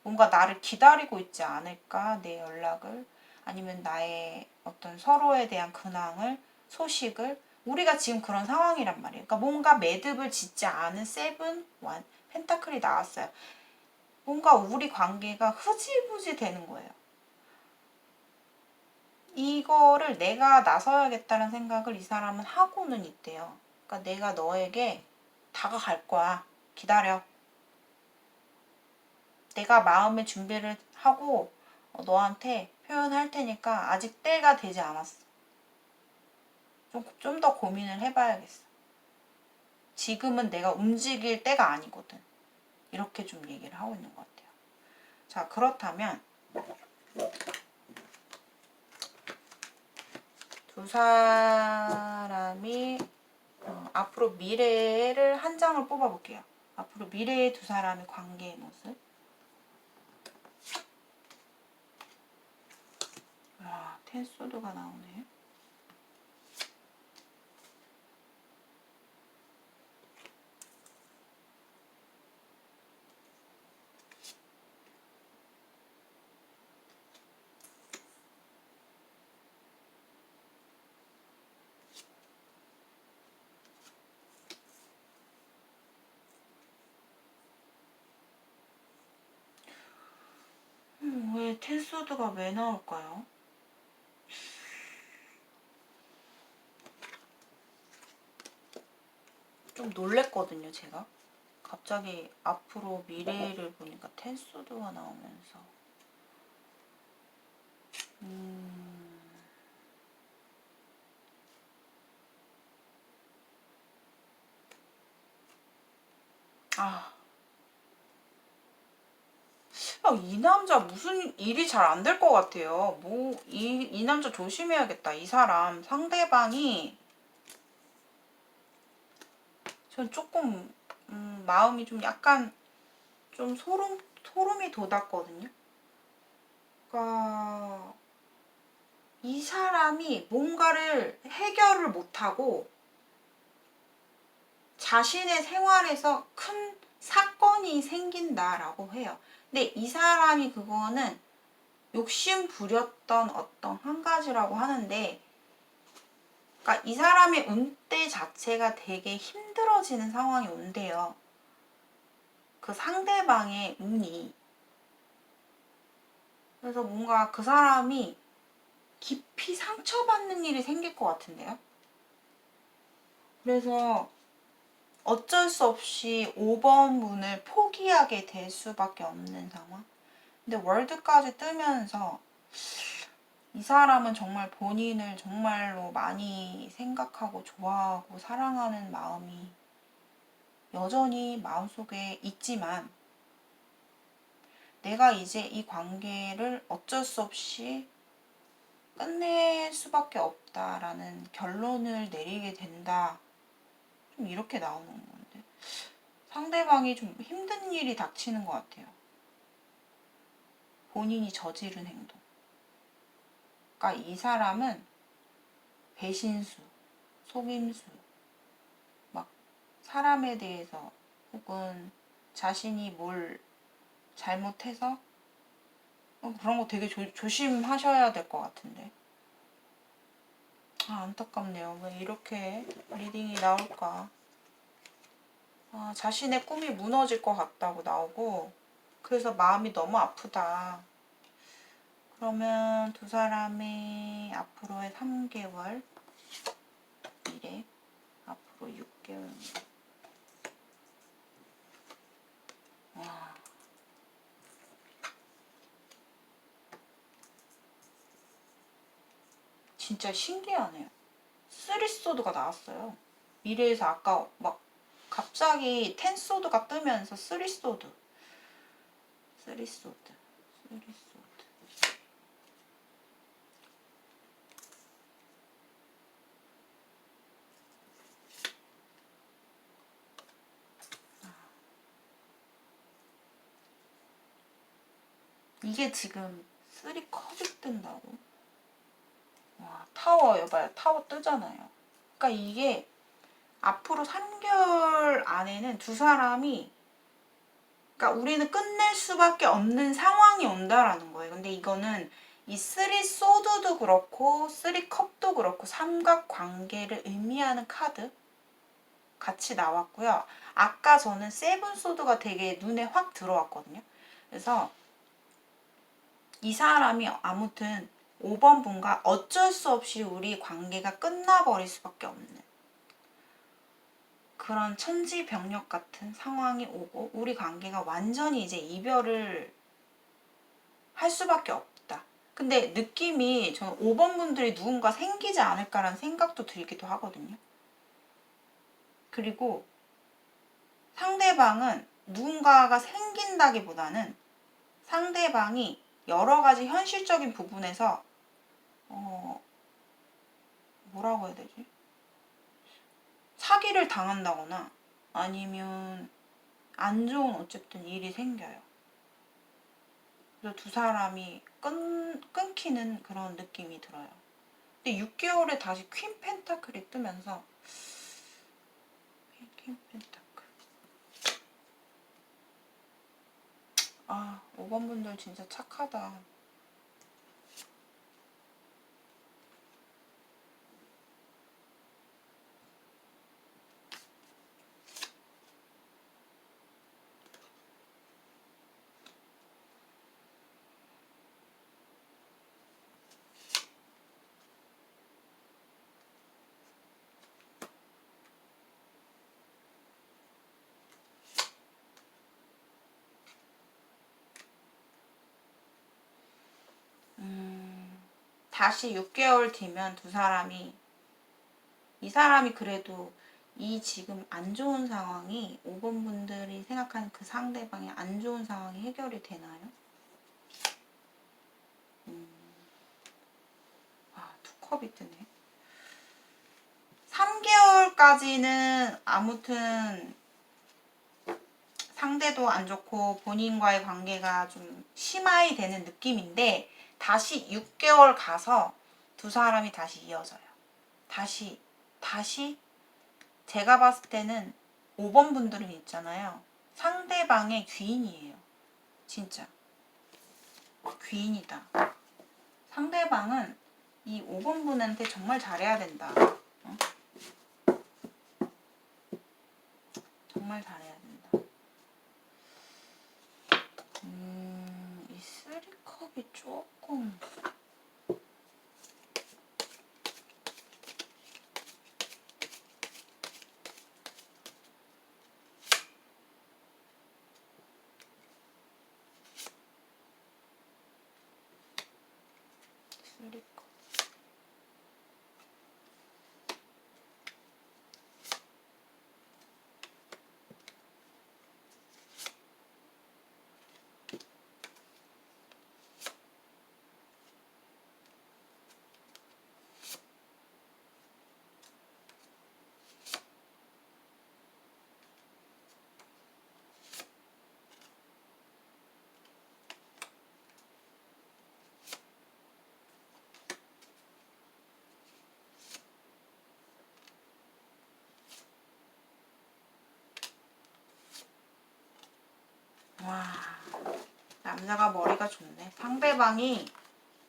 뭔가 나를 기다리고 있지 않을까, 내 연락을 아니면 나의 어떤 서로에 대한 근황을 소식을 우리가 지금 그런 상황이란 말이에요. 그러니까 뭔가 매듭을 짓지 않은 세븐 원 펜타클이 나왔어요. 뭔가 우리 관계가 흐지부지 되는 거예요. 이거를 내가 나서야겠다는 생각을 이 사람은 하고는 있대요. 그러니까 내가 너에게 다가갈 거야. 기다려. 내가 마음의 준비를 하고 너한테 표현할 테니까 아직 때가 되지 않았어. 좀 더 고민을 해봐야겠어. 지금은 내가 움직일 때가 아니거든. 이렇게 좀 얘기를 하고 있는 것 같아요. 자, 그렇다면 두 사람이 앞으로 미래를 한 장을 뽑아볼게요. 앞으로 미래의 두 사람의 관계의 모습. 와, 텐소드가 나오네. 왜 텐소드가 왜 나올까요? 좀 놀랬거든요, 제가. 갑자기 앞으로 미래를 보니까 텐소드가 나오면서 아, 이 남자 무슨 일이 잘 안 될 것 같아요. 이 남자 조심해야겠다. 이 사람 상대방이 전 조금 마음이 좀 약간 좀 소름이 돋았거든요. 그러니까 이 사람이 뭔가를 해결을 못하고 자신의 생활에서 큰 사건이 생긴다라고 해요. 근데 이 사람이 그거는 욕심 부렸던 어떤 한 가지라고 하는데, 그러니까 이 사람의 운대 자체가 되게 힘들어지는 상황이 온대요. 그 상대방의 운이. 그래서 뭔가 그 사람이 깊이 상처받는 일이 생길 것 같은데요. 그래서 어쩔 수 없이 5번 문을 포기하게 될 수밖에 없는 상황. 근데 월드까지 뜨면서 이 사람은 정말 본인을 정말로 많이 생각하고 좋아하고 사랑하는 마음이 여전히 마음속에 있지만, 내가 이제 이 관계를 어쩔 수 없이 끝낼 수밖에 없다라는 결론을 내리게 된다. 좀 이렇게 나오는 건데, 상대방이 좀 힘든 일이 닥치는 것 같아요. 본인이 저지른 행동. 그러니까 이 사람은 배신수, 속임수, 막 사람에 대해서 혹은 자신이 뭘 잘못해서 그런 거 되게 조심하셔야 될 것 같은데. 안타깝네요. 왜 이렇게 리딩이 나올까. 자신의 꿈이 무너질 것 같다고 나오고, 그래서 마음이 너무 아프다. 그러면 두 사람이 앞으로의 3개월, 미래, 앞으로 6개월. 와. 진짜 신기하네요. 쓰리소드가 나왔어요. 미래에서 아까 막 갑자기 텐소드가 뜨면서 쓰리소드. 이게 지금 3컵이 뜬다고? 와, 타워 여봐요. 타워 뜨잖아요. 그러니까 이게 앞으로 3개월 안에는 두 사람이, 그러니까 우리는 끝낼 수밖에 없는 상황이 온다라는 거예요. 근데 이거는 이 3소드도 그렇고 3컵도 그렇고 삼각관계를 의미하는 카드 같이 나왔고요. 아까 저는 7소드가 되게 눈에 확 들어왔거든요. 그래서 이 사람이 아무튼 5번 분과 어쩔 수 없이 우리 관계가 끝나버릴 수밖에 없는 그런 천지병력 같은 상황이 오고, 우리 관계가 완전히 이제 이별을 할 수밖에 없다. 근데 느낌이 저는 5번 분들이 누군가 생기지 않을까라는 생각도 들기도 하거든요. 그리고 상대방은 누군가가 생긴다기보다는 상대방이 여러 가지 현실적인 부분에서 뭐라고 해야 되지? 사기를 당한다거나 아니면 안 좋은 어쨌든 일이 생겨요. 그래서 두 사람이 끊기는 그런 느낌이 들어요. 근데 6개월에 다시 퀸 펜타클이 뜨면서, 퀸 펜타클. 5번 분들 진짜 착하다. 다시 6개월 뒤면 이 사람이 그래도 이 지금 안 좋은 상황이 5번 분들이 생각하는 그 상대방의 안 좋은 상황이 해결이 되나요? 두 컵이 뜨네. 3개월까지는 아무튼 상대도 안 좋고 본인과의 관계가 좀 심화이 되는 느낌인데 다시 6개월 가서 두 사람이 다시 이어져요. 다시 제가 봤을 때는 5번 분들은 있잖아요. 상대방의 귀인이에요. 진짜. 귀인이다. 상대방은 이 5번 분한테 정말 잘해야 된다. 정말 잘해야 된다. 이 3컵이 조금 와, 남자가 머리가 좋네. 상대방이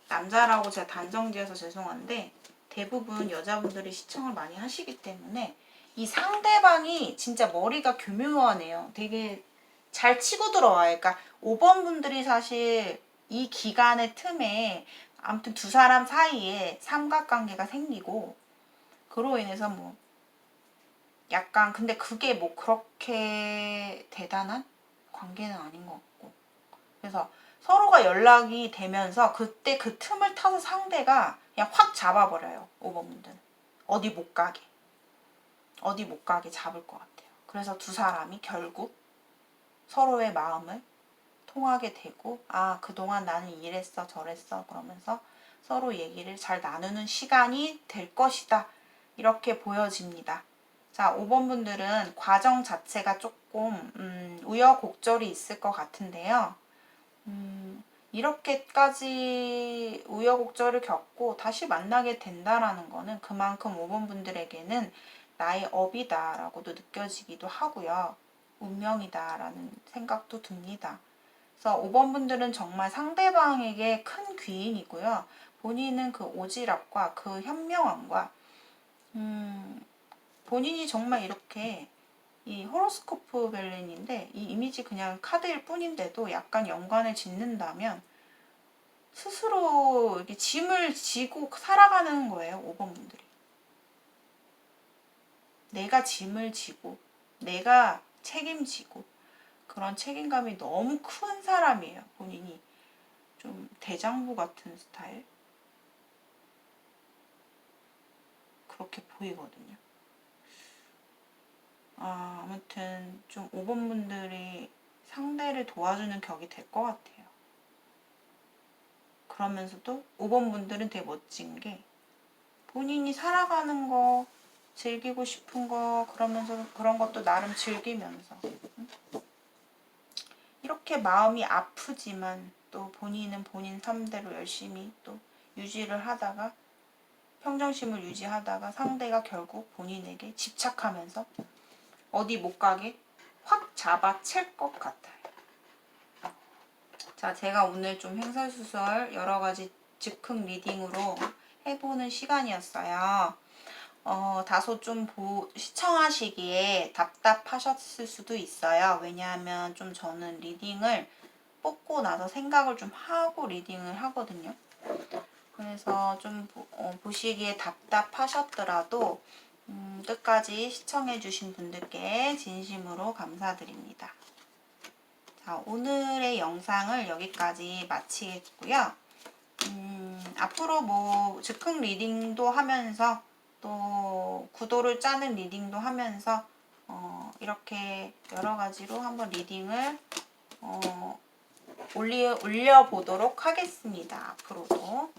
남자라고 제가 단정지어서 죄송한데 대부분 여자분들이 시청을 많이 하시기 때문에 이 상대방이 진짜 머리가 교묘하네요. 되게 잘 치고 들어와요. 그러니까 5번 분들이 사실 이 기간의 틈에 아무튼 두 사람 사이에 삼각관계가 생기고 그로 인해서 뭐 약간 근데 그게 뭐 그렇게 대단한 관계는 아닌 것 같고 그래서 서로가 연락이 되면서 그때 그 틈을 타서 상대가 그냥 확 잡아버려요. 5번 분들은 어디 못 가게 잡을 것 같아요. 그래서 두 사람이 결국 서로의 마음을 통하게 되고 아 그동안 나는 이랬어 저랬어 그러면서 서로 얘기를 잘 나누는 시간이 될 것이다. 이렇게 보여집니다. 자 5번 분들은 과정 자체가 조금 우여곡절이 있을 것 같은데요. 이렇게까지 우여곡절을 겪고 다시 만나게 된다라는 거는 그만큼 5번 분들에게는 나의 업이다라고도 느껴지기도 하고요. 운명이다라는 생각도 듭니다. 그래서 5번 분들은 정말 상대방에게 큰 귀인이고요. 본인은 그 오지랖과 그 현명함과 본인이 정말 이렇게 이 호로스코프 벨린인데 이 이미지 그냥 카드일 뿐인데도 약간 연관을 짓는다면 스스로 이렇게 짐을 지고 살아가는 거예요. 5번 분들이. 내가 짐을 지고 내가 책임지고 그런 책임감이 너무 큰 사람이에요. 본인이 좀 대장부 같은 스타일 그렇게 보이거든요. 아무튼 좀 5번 분들이 상대를 도와주는 격이 될 것 같아요. 그러면서도 5번 분들은 되게 멋진 게 본인이 살아가는 거 즐기고 싶은 거 그러면서 그런 것도 나름 즐기면서 이렇게 마음이 아프지만 또 본인은 본인 삶대로 열심히 또 유지를 하다가 평정심을 유지하다가 상대가 결국 본인에게 집착하면서 어디 못 가게 확 잡아챌 것 같아요. 자, 제가 오늘 좀 횡설수설 여러 가지 즉흥 리딩으로 해보는 시간이었어요. 다소 좀 시청하시기에 답답하셨을 수도 있어요. 왜냐하면 좀 저는 리딩을 뽑고 나서 생각을 좀 하고 리딩을 하거든요. 그래서 좀 보시기에 답답하셨더라도 끝까지 시청해주신 분들께 진심으로 감사드립니다. 자, 오늘의 영상을 여기까지 마치겠고요. 앞으로 뭐 즉흥 리딩도 하면서 또 구도를 짜는 리딩도 하면서 이렇게 여러 가지로 한번 리딩을 올려보도록 하겠습니다. 앞으로도.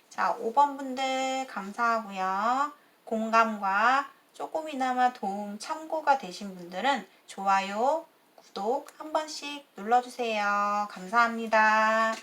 자, 5번 분들 감사하고요. 공감과 조금이나마 도움 참고가 되신 분들은 좋아요, 구독 한 번씩 눌러주세요. 감사합니다.